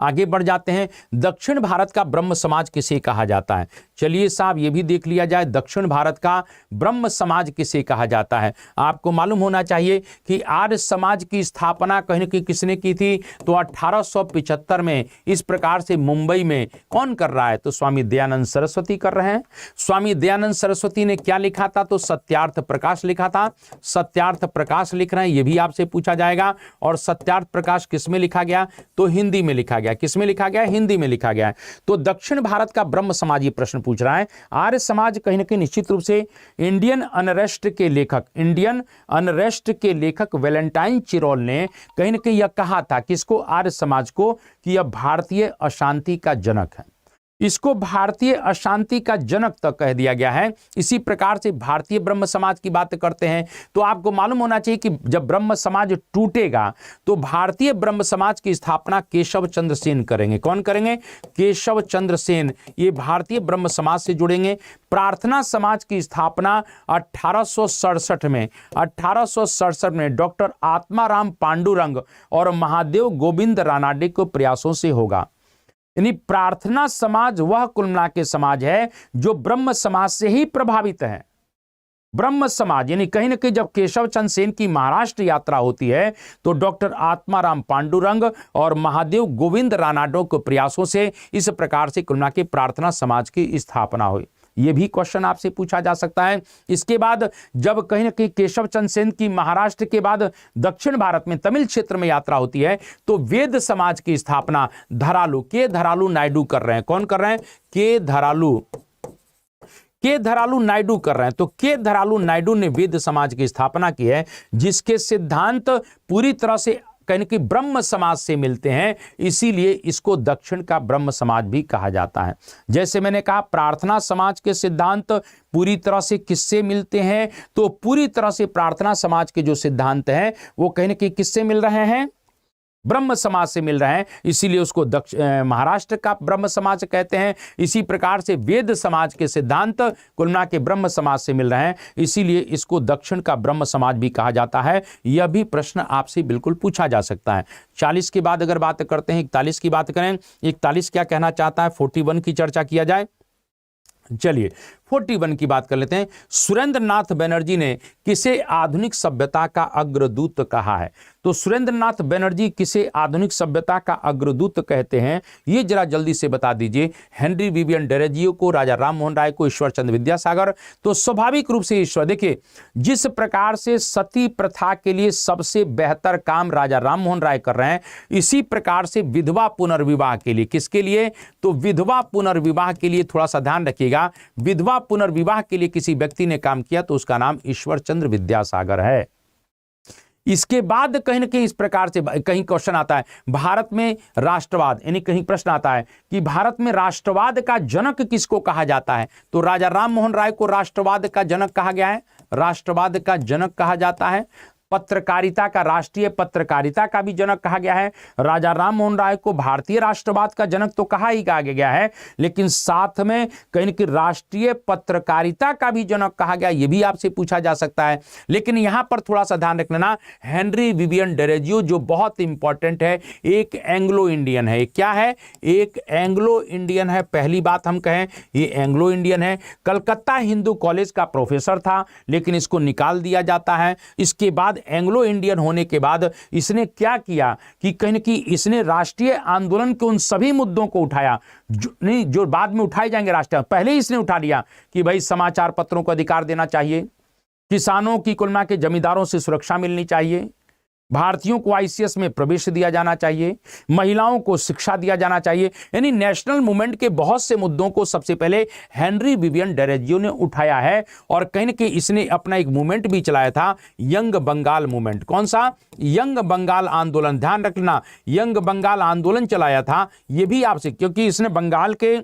आगे बढ़ जाते हैं। दक्षिण भारत का ब्रह्म समाज किसे कहा जाता है? चलिए साहब, ये भी देख लिया जाए, दक्षिण भारत का ब्रह्म समाज किसे कहा जाता है। आपको मालूम होना चाहिए कि आर्य समाज की स्थापना कहीं न कहीं किसने की थी? तो 1875 में इस प्रकार से मुंबई में कौन कर रहा है? तो स्वामी दयानंद सरस्वती कर रहे हैं। स्वामी दयानंद सरस्वती ने क्या लिखा था? तो सत्यार्थ प्रकाश लिखा था। सत्यार्थ प्रकाश लिख रहे हैं, ये भी आपसे पूछा जाएगा। और सत्यार्थ प्रकाश किस में लिखा गया? तो हिंदी में लिखा गया। किसमें लिखा गया? हिंदी में लिखा गया है। तो दक्षिण भारत का ब्रह्म समाज, ये प्रश्न पूछ रहा है। आर्य समाज कहीं ना कहीं निश्चित रूप से इंडियन अनरेस्ट के लेखक, इंडियन अनरेस्ट के लेखक वैलेंटाइन चिरोल ने कहीं ना कहीं यह कहा था, किसको? आर्य समाज को, कि यह भारतीय अशांति का जनक है। इसको भारतीय अशांति का जनक तक कह दिया गया है। इसी प्रकार से भारतीय ब्रह्म समाज की बात करते हैं तो आपको मालूम होना चाहिए कि जब ब्रह्म समाज टूटेगा तो भारतीय ब्रह्म समाज की स्थापना केशव चंद्र सेन करेंगे। कौन करेंगे? केशव चंद्र सेन। ये भारतीय ब्रह्म समाज से जुड़ेंगे। प्रार्थना समाज की स्थापना 1867 में डॉक्टर आत्माराम पांडुरंग और महादेव गोविंद रानाडे के प्रयासों से होगा। यानी प्रार्थना समाज वह कुल मिला के समाज है जो ब्रह्म समाज से ही प्रभावित है। ब्रह्म समाज यानी कहीं ना कहीं जब केशव चंद्र सेन की महाराष्ट्र यात्रा होती है तो डॉक्टर आत्माराम पांडुरंग और महादेव गोविंद रानाडे के प्रयासों से इस प्रकार से कुल मिला के प्रार्थना समाज की स्थापना हुई। ये भी क्वेश्चन आपसे पूछा जा सकता है। इसके बाद जब कहीं ना कहीं केशव चंद्र सेन की महाराष्ट्र के बाद दक्षिण भारत में तमिल क्षेत्र में यात्रा होती है तो वेद समाज की स्थापना धरालू नायडू कर रहे हैं। कौन कर रहे हैं? के धरालू नायडू कर रहे हैं। तो के धरालू नायडू ने वेद समाज की स्थापना की है, जिसके सिद्धांत पूरी तरह से कहीं कि ब्रह्म समाज से मिलते हैं, इसीलिए इसको दक्षिण का ब्रह्म समाज भी कहा जाता है। जैसे मैंने कहा प्रार्थना समाज के सिद्धांत पूरी तरह से किससे मिलते हैं? तो पूरी तरह से प्रार्थना समाज के जो सिद्धांत हैं वो कहीं ना कहीं किससे मिल रहे हैं? ब्रह्म समाज से मिल रहे हैं, इसीलिए उसको महाराष्ट्र का ब्रह्म समाज कहते हैं। इसी प्रकार से वेद समाज के सिद्धांत कुल मिला के ब्रह्म समाज से मिल रहे हैं, इसीलिए इसको दक्षिण का ब्रह्म समाज भी कहा जाता है। यह भी प्रश्न आपसे बिल्कुल पूछा जा सकता है। 40 के बाद अगर बात करते हैं, 41 की बात करें, 41 क्या कहना चाहता है, 41 की चर्चा किया जाए। चलिए 41 की बात कर लेते हैं। सुरेंद्र नाथ बनर्जी ने किसे आधुनिक सभ्यता का अग्रदूत कहा है? तो सुरेंद्र नाथ बनर्जी किसे आधुनिक सभ्यता का अग्रदूत कहते हैं, ये जरा जल्दी से बता दीजिए। हेनरी विवियन डेरेजियो को, राजा राम मोहन राय को, ईश्वर चंद्र विद्यासागर? तो स्वाभाविक रूप से ईश्वर, देखिए जिस प्रकार से सती प्रथा के लिए सबसे बेहतर काम राजा राम मोहन राय कर रहे हैं, इसी प्रकार से विधवा पुनर्विवाह के लिए, किसके लिए? तो विधवा पुनर्विवाह के लिए थोड़ा सा ध्यान रखिएगा, विधवा पुनर्विवाह के लिए किसी व्यक्ति ने काम किया तो उसका नाम ईश्वर चंद्र विद्यासागर है। इसके बाद कहीं ना कहीं इस प्रकार से कहीं क्वेश्चन आता है, भारत में राष्ट्रवाद, यानी कहीं प्रश्न आता है कि भारत में राष्ट्रवाद का जनक किसको कहा जाता है? तो राजा राम मोहन राय को राष्ट्रवाद का जनक कहा गया है, राष्ट्रवाद का जनक कहा जाता है। पत्रकारिता का, राष्ट्रीय पत्रकारिता का भी जनक कहा गया है। राजा राम मोहन राय को भारतीय राष्ट्रवाद का जनक तो कहा ही गया है, लेकिन साथ में कहीं कि राष्ट्रीय पत्रकारिता का भी जनक कहा गया, यह भी आपसे पूछा जा सकता है। लेकिन यहां पर थोड़ा सा ध्यान रख लेना, हेनरी विवियन डेरेजियो जो बहुत इंपॉर्टेंट है, एक एंग्लो इंडियन है। क्या है? एक एंग्लो इंडियन है। पहली बात हम कहें, ये एंग्लो इंडियन है। कलकत्ता हिंदू कॉलेज का प्रोफेसर था, लेकिन इसको निकाल दिया जाता है। इसके बाद एंग्लो इंडियन होने के बाद इसने क्या किया कि कहीं न कहीं इसने राष्ट्रीय आंदोलन के उन सभी मुद्दों को उठाया जो बाद में उठाए जाएंगे राष्ट्रीय, पहले ही इसने उठा लिया कि भाई समाचार पत्रों को अधिकार देना चाहिए, किसानों की कुल मिला के जमींदारों से सुरक्षा मिलनी चाहिए, भारतीयों को आईसीएस में प्रवेश दिया जाना चाहिए, महिलाओं को शिक्षा दिया जाना चाहिए। यानी नेशनल मूवमेंट के बहुत से मुद्दों को सबसे पहले हेनरी विवियन डेरेजियो ने उठाया है। और कहीं न कहीं इसने अपना एक मूवमेंट भी चलाया था, यंग बंगाल मूवमेंट। कौन सा? यंग बंगाल आंदोलन। ध्यान रखना, यंग बंगाल आंदोलन चलाया था, यह भी आपसे, क्योंकि इसने बंगाल के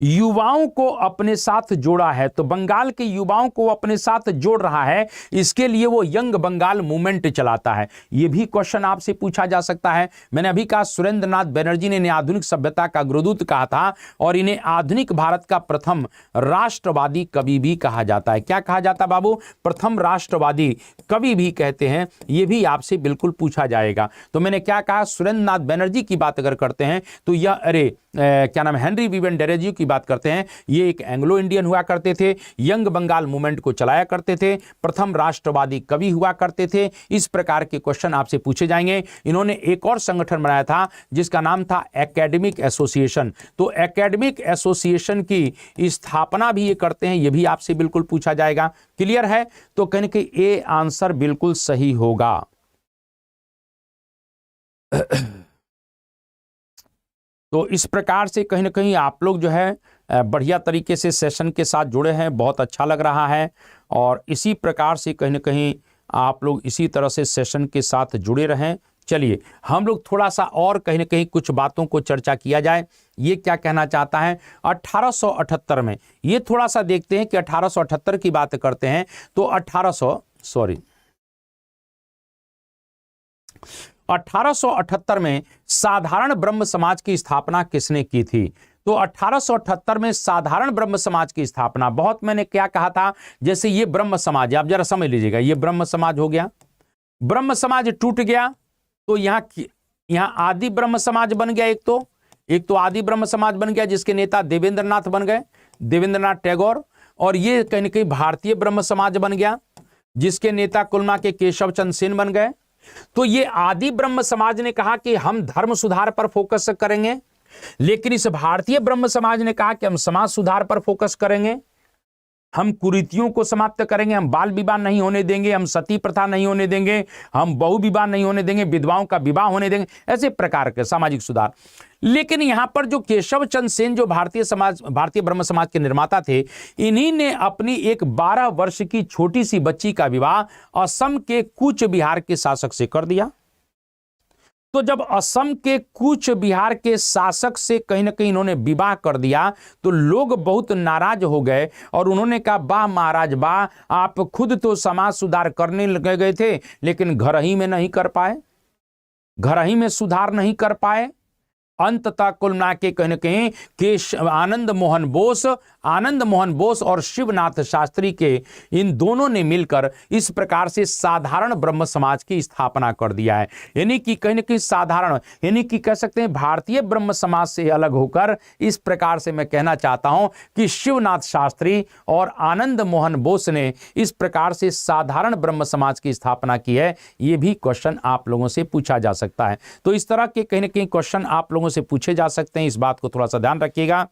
युवाओं को अपने साथ जोड़ा है, तो बंगाल के युवाओं को अपने साथ जोड़ रहा है, इसके लिए वो यंग बंगाल मूवमेंट चलाता है। ये भी क्वेश्चन आपसे पूछा जा सकता है। मैंने अभी कहा सुरेंद्र नाथ बनर्जी ने इन्हें आधुनिक सभ्यता का अग्रदूत कहा था, और इन्हें आधुनिक भारत का प्रथम राष्ट्रवादी कवि भी कहा जाता है। क्या कहा जाता है बाबू? प्रथम राष्ट्रवादी कवि भी कहते हैं। ये भी आपसे बिल्कुल पूछा जाएगा। तो मैंने क्या कहा, सुरेंद्र नाथ बनर्जी की बात अगर करते हैं तो यह क्या नाम, हेनरी विवियन डेरेजियो की बात करते हैं, ये एक एंग्लो इंडियन हुआ करते थे, यंग बंगाल मूवमेंट को चलाया करते थे, प्रथम राष्ट्रवादी कवि हुआ करते थे। इस प्रकार के क्वेश्चन आपसे पूछे जाएंगे। इन्होंने एक और संगठन बनाया था जिसका नाम था एकेडमिक एसोसिएशन। तो एकेडमिक एसोसिएशन की स्थापना भी ये करते हैं, ये भी आपसे बिल्कुल पूछा जाएगा। क्लियर है? तो कहने के ए आंसर बिल्कुल सही होगा। तो इस प्रकार से कहीं ना कहीं आप लोग जो है बढ़िया तरीके से सेशन के साथ जुड़े हैं, बहुत अच्छा लग रहा है। और इसी प्रकार से कहीं ना कहीं आप लोग इसी तरह से सेशन के साथ जुड़े रहें। चलिए हम लोग थोड़ा सा और कहीं ना कहीं कुछ बातों को चर्चा किया जाए। ये क्या कहना चाहता है 1878 में, ये थोड़ा सा देखते हैं कि 1878 की बात करते हैं तो 1878 में साधारण ब्रह्म समाज की स्थापना किसने की थी? तो 1878 में साधारण ब्रह्म समाज की स्थापना, बहुत मैंने क्या कहा था, जैसे ये ब्रह्म समाज है, आप जरा समझ लीजिएगा, ये ब्रह्म समाज हो गया, ब्रह्म समाज टूट गया तो यहां आदि ब्रह्म समाज बन गया। एक तो आदि ब्रह्म समाज बन गया जिसके नेता देवेंद्रनाथ बन गए, देवेंद्रनाथ टैगोर। और ये कहीं ना कहीं भारतीय ब्रह्म समाज बन गया जिसके नेता कुलमा के केशव चंद्र सेन बन गए। तो ये आदि ब्रह्म समाज ने कहा कि हम धर्म सुधार पर फोकस करेंगे, लेकिन इस भारतीय ब्रह्म समाज ने कहा कि हम समाज सुधार पर फोकस करेंगे, हम कुरीतियों को समाप्त करेंगे, हम बाल विवाह नहीं होने देंगे, हम सती प्रथा नहीं होने देंगे, हम बहु विवाह नहीं होने देंगे, विधवाओं का विवाह होने देंगे, ऐसे प्रकार के सामाजिक सुधार। लेकिन यहां पर जो केशव चंद्र सेन जो भारतीय ब्रह्म समाज के निर्माता थे, इन्हीं ने अपनी एक 12 वर्ष की छोटी सी बच्ची का विवाह असम के कूच बिहार के शासक से कर दिया। तो जब असम के कूच बिहार के शासक से कहीं ना कहीं इन्होंने विवाह कर दिया तो लोग बहुत नाराज हो गए और उन्होंने कहा, वाह महाराज वाह, आप खुद तो समाज सुधार करने लगे गए थे लेकिन घर ही में नहीं कर पाए। घर ही में सुधार नहीं कर पाए। अंततः कुल मिला के कहीं न कहीं आनंद मोहन बोस और शिवनाथ शास्त्री के इन दोनों ने मिलकर इस प्रकार से साधारण ब्रह्म समाज की स्थापना कर दिया है। यानी कि कहीं न कहीं साधारण, यानी कि कह सकते हैं भारतीय ब्रह्म समाज से अलग होकर, इस प्रकार से मैं कहना चाहता हूं कि शिवनाथ शास्त्री और आनंद मोहन बोस ने इस प्रकार से साधारण ब्रह्म समाज की स्थापना की है। यह भी क्वेश्चन आप लोगों से पूछा जा सकता है। तो इस तरह के कहीं न कहीं क्वेश्चन आप लोगों से पूछे जा सकते हैं, इस बात को थोड़ा सा ध्यान रखिएगा।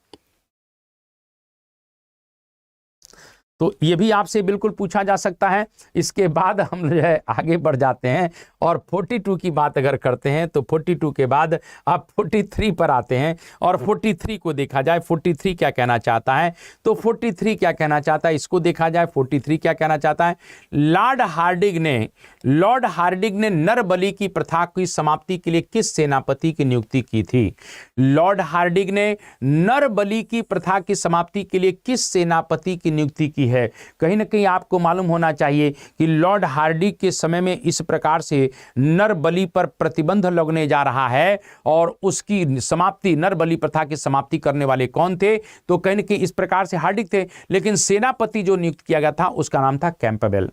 तो ये भी आपसे बिल्कुल पूछा जा सकता है। इसके बाद हम जो है आगे बढ़ जाते हैं और 42 की बात अगर करते हैं तो 42 के बाद आप 43 पर आते हैं और 43 को देखा जाए 43 क्या कहना चाहता है। तो 43 क्या कहना चाहता है इसको देखा जाए। 43 क्या कहना चाहता है। लॉर्ड हार्डिंग ने नरबली की प्रथा की समाप्ति के लिए किस सेनापति की नियुक्ति की थी। लॉर्ड हार्डिंग ने नरबली की प्रथा की समाप्ति के लिए किस सेनापति की नियुक्ति की है। कहीं ना कहीं आपको मालूम होना चाहिए कि लॉर्ड हार्डिंग के समय में इस प्रकार से नरबली पर प्रतिबंध लगने जा रहा है और उसकी समाप्ति, नरबली प्रथा की समाप्ति करने वाले कौन थे। तो कहीं ना कहीं इस प्रकार से हार्डिंग थे, लेकिन सेनापति जो नियुक्त किया गया था उसका नाम था कैंपबेल।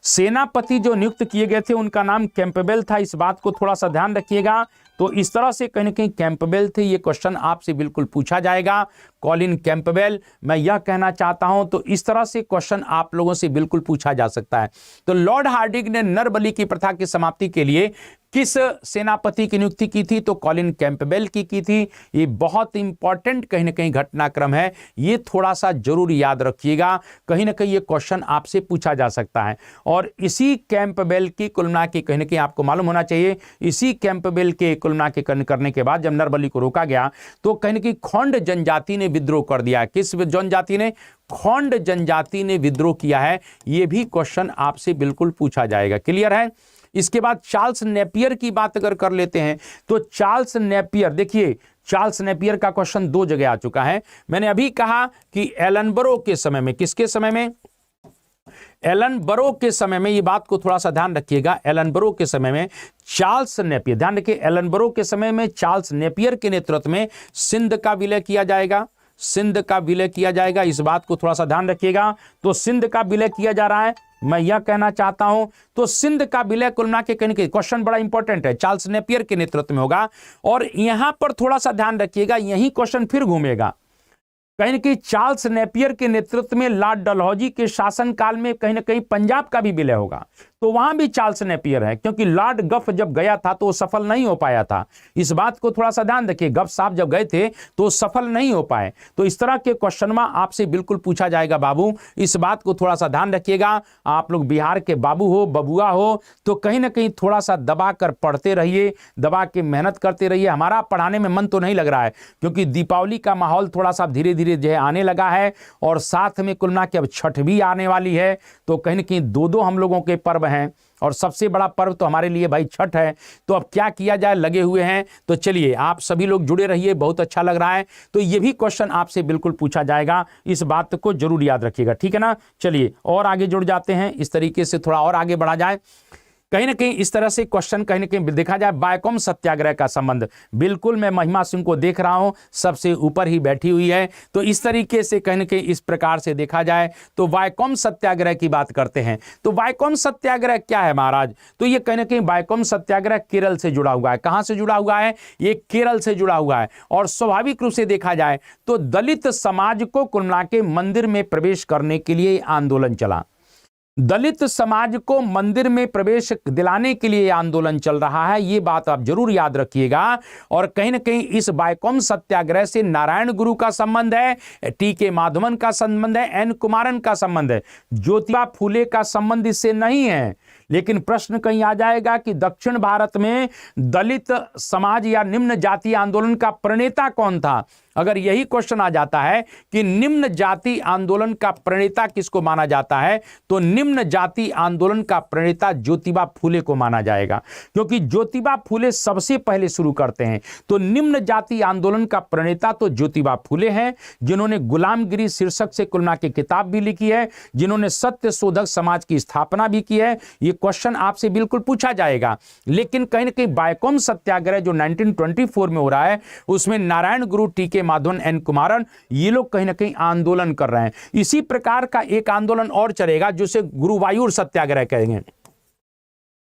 सेनापति जो नियुक्त किए गए थे उनका नाम कैंपबेल था। इस बात को थोड़ा सा ध्यान रखिएगा। तो इस तरह से कहीं ना कहीं कैंपबेल थे। ये क्वेश्चन आपसे बिल्कुल पूछा जाएगा। कॉलिन कैंपबेल, मैं यह कहना चाहता हूं, तो इस तरह से क्वेश्चन आप लोगों से बिल्कुल पूछा जा सकता है। तो लॉर्ड हार्डिंग ने नरबली की प्रथा की समाप्ति के लिए किस सेनापति की नियुक्ति की थी। तो कॉलिन कैंपबेल की थी। ये बहुत इंपॉर्टेंट कहीं ना कहीं घटनाक्रम है, ये थोड़ा सा जरूर याद रखिएगा। कहीं ना कहीं ये क्वेश्चन आपसे पूछा जा सकता है। और इसी कैंपबेल की कुलना की कहीं ना कहीं आपको मालूम होना चाहिए, इसी कैंपबेल के कुलना के करने के बाद जब नरबली को रोका गया तो कहीं ना कहीं खोंड जनजाति ने विद्रोह कर दिया। किस जनजाति ने? खोंड जनजाति ने विद्रोह किया है। यह भी क्वेश्चन आपसे बिल्कुल पूछा जाएगा। क्लियर है। इसके बाद चार्ल्स नेपियर की बात अगर कर लेते हैं तो चार्ल्स नेपियर, देखिए चार्ल्स नेपियर का क्वेश्चन 2 जगह आ चुका है। मैंने अभी कहा कि एलनबरो के समय में, किसके समय में? एलनबरो के समय में। ये बात को थोड़ा सा ध्यान रखिएगा। एलनबरो के समय में चार्ल्स नेपियर, ध्यान रखिए, एलनबरो के समय में चार्ल्स नेपियर के नेतृत्व में सिंध का विलय किया जाएगा। सिंध का विलय किया जाएगा। इस बात को थोड़ा सा ध्यान रखिएगा। तो सिंध का विलय किया जा रहा है, मैं यह कहना चाहता हूं। तो सिंध का विलय कुल मिला के कहने के क्वेश्चन बड़ा इंपॉर्टेंट है, चार्ल्स नेपियर के नेतृत्व में होगा। और यहां पर थोड़ा सा ध्यान रखिएगा, यही क्वेश्चन फिर घूमेगा। कहीं ना कहीं चार्ल्स नेपियर के नेतृत्व में लॉर्ड डलहौजी के शासनकाल में कहीं ना कहीं पंजाब का भी विलय होगा। तो वहां भी चार्ल्स नेपियर है, क्योंकि लॉर्ड गफ जब गया था तो सफल नहीं हो पाया था। इस बात को थोड़ा सा ध्यान रखिए, गफ साहब जब गए थे तो सफल नहीं हो पाए। तो इस तरह के क्वेश्चन में आपसे बिल्कुल पूछा जाएगा बाबू। इस बात को थोड़ा सा ध्यान रखिएगा। आप लोग बिहार के बाबू हो, बबुआ हो, तो कहीं ना कहीं थोड़ा सा दबा कर पढ़ते रहिए, दबा के मेहनत करते रहिए। हमारा पढ़ाने में मन तो नहीं लग रहा है, क्योंकि दीपावली का माहौल थोड़ा सा धीरे धीरे जो है आने लगा है, और साथ में कुल मिला के अब छठ भी आने वाली है। तो कहीं ना कहीं 2 हम लोगों के पर्व हैं, और सबसे बड़ा पर्व तो हमारे लिए भाई छठ है। तो अब क्या किया जाए, लगे हुए हैं। तो चलिए आप सभी लोग जुड़े रहिए, बहुत अच्छा लग रहा है। तो ये भी क्वेश्चन आपसे बिल्कुल पूछा जाएगा, इस बात को जरूर याद रखिएगा, ठीक है ना। चलिए और आगे जुड़ जाते हैं, इस तरीके से थोड़ा और आगे बढ़ा जाए। कहीं ना कहीं इस तरह से क्वेश्चन कहीं ना कहीं देखा जाए, बायकॉम सत्याग्रह का संबंध, बिल्कुल मैं महिमा सिंह को देख रहा हूं, सबसे ऊपर ही बैठी हुई है। तो इस तरीके से कहीं ना कहीं इस प्रकार से देखा जाए तो बायकॉम सत्याग्रह की बात करते हैं। तो बायकॉम सत्याग्रह क्या है महाराज? तो ये कहीं ना कहीं बायकॉम सत्याग्रह केरल से जुड़ा हुआ है। कहां से जुड़ा हुआ है? ये केरल से जुड़ा हुआ है। और स्वाभाविक रूप से देखा जाए तो दलित समाज को कुल मिला के मंदिर में प्रवेश करने के लिए आंदोलन चला। दलित समाज को मंदिर में प्रवेश दिलाने के लिए आंदोलन चल रहा है, ये बात आप जरूर याद रखिएगा। और कहीं ना कहीं इस बायकॉम सत्याग्रह से नारायण गुरु का संबंध है, टी.के. माधवन का संबंध है, एन. कुमारन का संबंध है, ज्योतिबा फूले का संबंध इससे नहीं है। लेकिन प्रश्न कहीं आ जाएगा कि दक्षिण भारत में दलित समाज या निम्न जाति आंदोलन का प्रणेता कौन था। अगर यही क्वेश्चन आ जाता है कि निम्न जाति आंदोलन का प्रणेता किसको माना जाता है, तो निम्न जाति आंदोलन का प्रणेता ज्योतिबा फूले को माना जाएगा, क्योंकि ज्योतिबा फूले सबसे पहले शुरू करते हैं। तो निम्न जाति आंदोलन का प्रणेता तो ज्योतिबा फूले हैं, जिन्होंने गुलामगिरी शीर्षक से कुल मिला के किताब भी लिखी है, जिन्होंने सत्य शोधक समाज की स्थापना भी की है। ये क्वेश्चन आपसे बिल्कुल पूछा जाएगा। लेकिन कहीं ना कहीं बायकॉम सत्याग्रह जो 1924 में हो रहा है, उसमें नारायण गुरु, टी.के. माधवन, एन. कुमारन, ये लोग कहीं ना कहीं आंदोलन कर रहे हैं। इसी प्रकार का एक आंदोलन और चलेगा जिसे गुरुवायूर सत्याग्रह कहेंगे।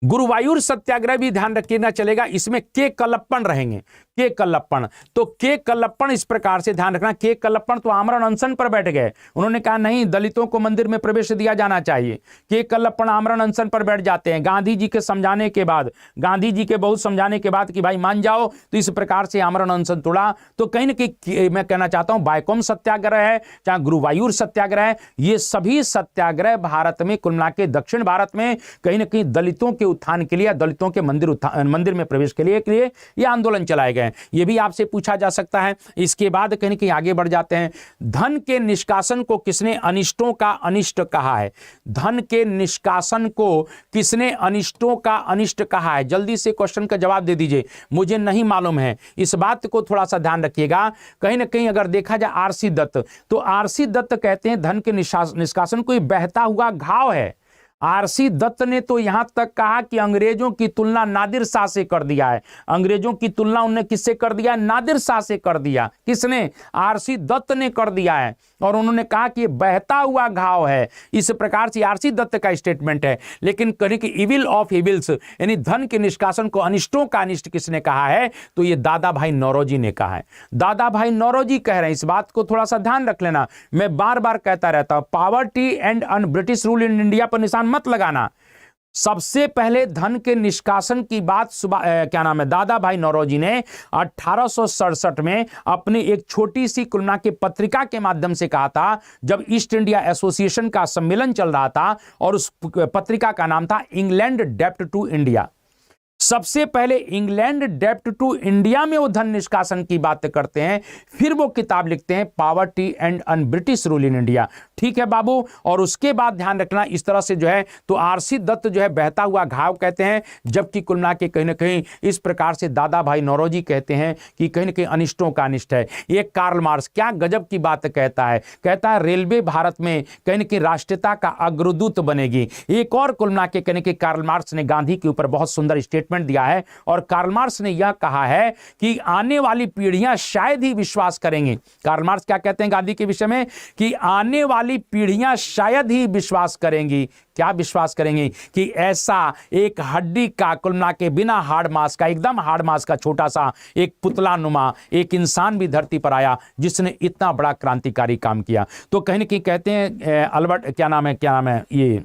गुरुवायूर सत्याग्रह भी ध्यान रखिएगा चलेगा। इसमें के कल्लप्पन रहेंगे, के कल्लप्पन। तो के कल्लप्पन इस प्रकार से ध्यान रखना, के कल्लप्पन तो आमरण अनशन पर बैठ गए। उन्होंने कहा नहीं, दलितों को मंदिर में प्रवेश दिया जाना चाहिए। के कल्लप्पन आमरण अनशन पर बैठ जाते हैं। गांधी जी के समझाने के बाद, गांधी जी के बहुत समझाने के बाद कि भाई मान जाओ, तो इस प्रकार से आमरण अनशन तोड़ा। तो कहीं ना कहीं मैं कहना चाहता हूं, बायकॉम सत्याग्रह है चाहे गुरुवायूर सत्याग्रह है, ये सभी सत्याग्रह भारत में, कुल मिला के दक्षिण भारत में कहीं ना कहीं दलितों के उत्थान के लिए, दलितों के मंदिर में प्रवेश के लिए ये आंदोलन चलाए गए। ये भी आपसे पूछा जा सकता है। इसके बाद कहीं कहीं आगे बढ़ जाते हैं। धन के निष्कासन को किसने अनिष्टों का अनिष्ट कहा है? धन के निष्कासन को किसने अनिष्टों का अनिष्ट कहा है? जल्दी से क्वेश्चन का जवाब दे दीजिए, मुझे नहीं मालूम है। इस बात को थोड़ा सा ध्यान रखिएगा। कहीं ना कहीं अगर देखा जाए आरसी दत्त, तो आरसी दत्त कहते हैं धन के निष्कासन कोई बहता हुआ घाव है। आरसी दत्त ने तो यहां तक कहा कि अंग्रेजों की तुलना नादिर शाह से कर दिया है। अंग्रेजों की तुलना उन्होंने किससे कर दिया? नादिर शाह से कर दिया। किसने? आरसी दत्त ने कर दिया है। और उन्होंने कहा कि ये बहता हुआ घाव है। इस प्रकार से आरसी दत्त का स्टेटमेंट है। लेकिन कहीं कि इविल ऑफ इविल्स, यानी धन के निष्कासन को अनिष्टों का अनिष्ट किसने कहा है? तो ये दादा भाई नौरोजी ने कहा है। दादा भाई नौरोजी कह रहे हैं। इस बात को थोड़ा सा ध्यान रख लेना। मैं बार बार कहता रहता हूं, poverty and un British rule in India पर निशान मत लगाना। सबसे पहले धन के निष्कासन की बात दादा भाई नौरोजी ने 1867 में अपनी एक छोटी सी कुलना के पत्रिका के माध्यम से कहा था, जब ईस्ट इंडिया एसोसिएशन का सम्मेलन चल रहा था, और उस पत्रिका का नाम था इंग्लैंड डेप्ट टू इंडिया। सबसे पहले इंग्लैंड डेप्ट टू इंडिया में वो धन निष्कासन की बात करते हैं, फिर वो किताब लिखते हैं poverty and un British rule in India. ठीक है बाबू। और उसके बाद ध्यान रखना, इस तरह से जो है तो आरसी दत्त जो है बहता हुआ घाव कहते हैं, जबकि कुल मिला के कहीं ना कहीं इस प्रकार से दादा भाई नौरोजी कहते हैं कि कहीं ना कहीं अनिष्टों का अनिष्ट है। ये कार्ल मार्क्स क्या गजब की बात कहता है। कहता है रेलवे भारत में कहीं ना कहीं राष्ट्रीयता का अग्रदूत बनेगी। एक और कुल मिला के कहीं ना कहीं कार्ल मार्क्स ने गांधी के ऊपर बहुत सुंदर स्टेटमेंट दिया है, और कार्ल मार्क्स ने यह कहा है कि आने वाली पीढ़ियां शायद ही विश्वास करेंगी। कार्ल मार्क्स क्या कहते हैं गांधी के विषय में? कि आने वाली पीढ़ियां शायद ही विश्वास करेंगी। क्या विश्वास करेंगी? कि ऐसा एक हड्डी का, कुल मिला के बिना हार्ड मांस का, एकदम हार्ड मांस का छोटा सा एक पुतला नुमा एक इंसान भी धरती पर आया जिसने इतना बड़ा क्रांतिकारी काम किया। तो कहीं ना कहीं कहते हैं अल्बर्ट क्या नाम है ये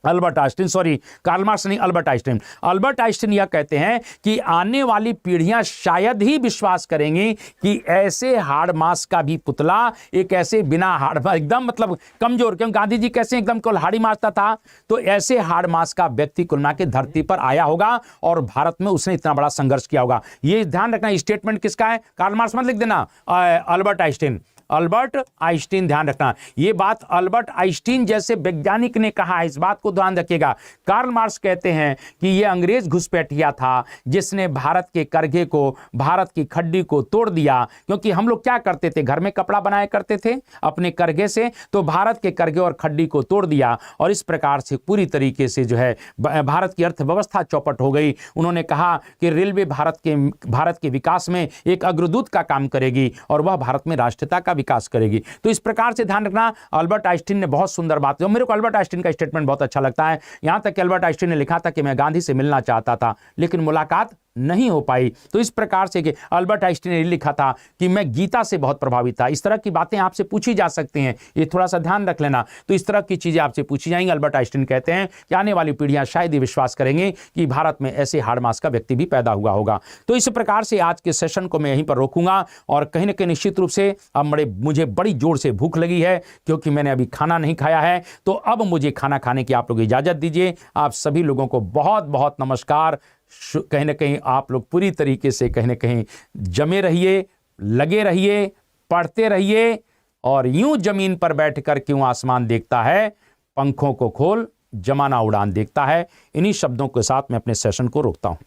Albert Einstein, sorry Karl Marx नहीं, अल्बर्ट आइंस्टीन। अल्बर्ट आइंस्टीन यह कहते हैं कि आने वाली पीढ़ियां शायद ही विश्वास करेंगी कि ऐसे हार्ड मांस का भी पुतला, एक ऐसे बिना हार्ड, एकदम मतलब कमजोर, क्योंकि गांधी जी कैसे एकदम केवल हार्डी मांस था, तो ऐसे हार्ड मांस का व्यक्ति कुल मिला के धरती पर आया होगा और भारत में उसने इतना बड़ा संघर्ष किया होगा। ये ध्यान रखना। स्टेटमेंट किसका है? कार्ल मार्क्स मत लिख देना, अल्बर्ट आइंस्टीन। अल्बर्ट आइंस्टीन ध्यान रखना। यह बात अल्बर्ट आइंस्टीन जैसे वैज्ञानिक ने कहा है, इस बात को ध्यान रखिएगा। कार्ल मार्क्स कहते हैं कि यह अंग्रेज घुसपैठिया था जिसने भारत के करघे को, भारत की खड्डी को तोड़ दिया। क्योंकि हम लोग क्या करते थे, घर में कपड़ा बनाया करते थे अपने करघे से, तो भारत के करघे और खड्डी को तोड़ दिया, और इस प्रकार से पूरी तरीके से जो है भारत की अर्थव्यवस्था चौपट हो गई। उन्होंने कहा कि रेलवे भारत के विकास में एक अग्रदूत का काम करेगी और वह भारत में राष्ट्रीयता का विकास करेगी। तो इस प्रकार से ध्यान रखना। अल्बर्ट आइंस्टीन ने बहुत सुंदर बात की, और मेरे को अल्बर्ट आइंस्टीन का स्टेटमेंट बहुत अच्छा लगता है। यहां तक कि अल्बर्ट आइंस्टीन ने लिखा था कि मैं गांधी से मिलना चाहता था लेकिन मुलाकात नहीं हो पाई। तो इस प्रकार से कि अल्बर्ट आइंस्टीन ने लिखा था कि मैं गीता से बहुत प्रभावित था। इस तरह की बातें आपसे पूछी जा सकती हैं, ये थोड़ा सा ध्यान रख लेना। तो इस तरह की चीजें आपसे पूछी जाएंगी। अल्बर्ट आइंस्टीन कहते हैं कि आने वाली पीढ़ियां शायद ही विश्वास करेंगे कि भारत में ऐसे हार्ड मास का व्यक्ति भी पैदा हुआ होगा। तो इस प्रकार से आज के सेशन को मैं यहीं पर रोकूंगा, और कहीं ना कहीं निश्चित रूप से अब मुझे बड़ी जोर से भूख लगी है, क्योंकि मैंने अभी खाना नहीं खाया है। तो अब मुझे खाना खाने की आप लोग इजाजत दीजिए। आप सभी लोगों को बहुत बहुत नमस्कार। कहीं ना कहीं आप लोग पूरी तरीके से कहीं ना कहीं जमे रहिए, लगे रहिए, पढ़ते रहिए, और यूं जमीन पर बैठकर क्यों आसमान देखता है, पंखों को खोल जमाना उड़ान देखता है। इन्हीं शब्दों के साथ मैं अपने सेशन को रोकता हूं।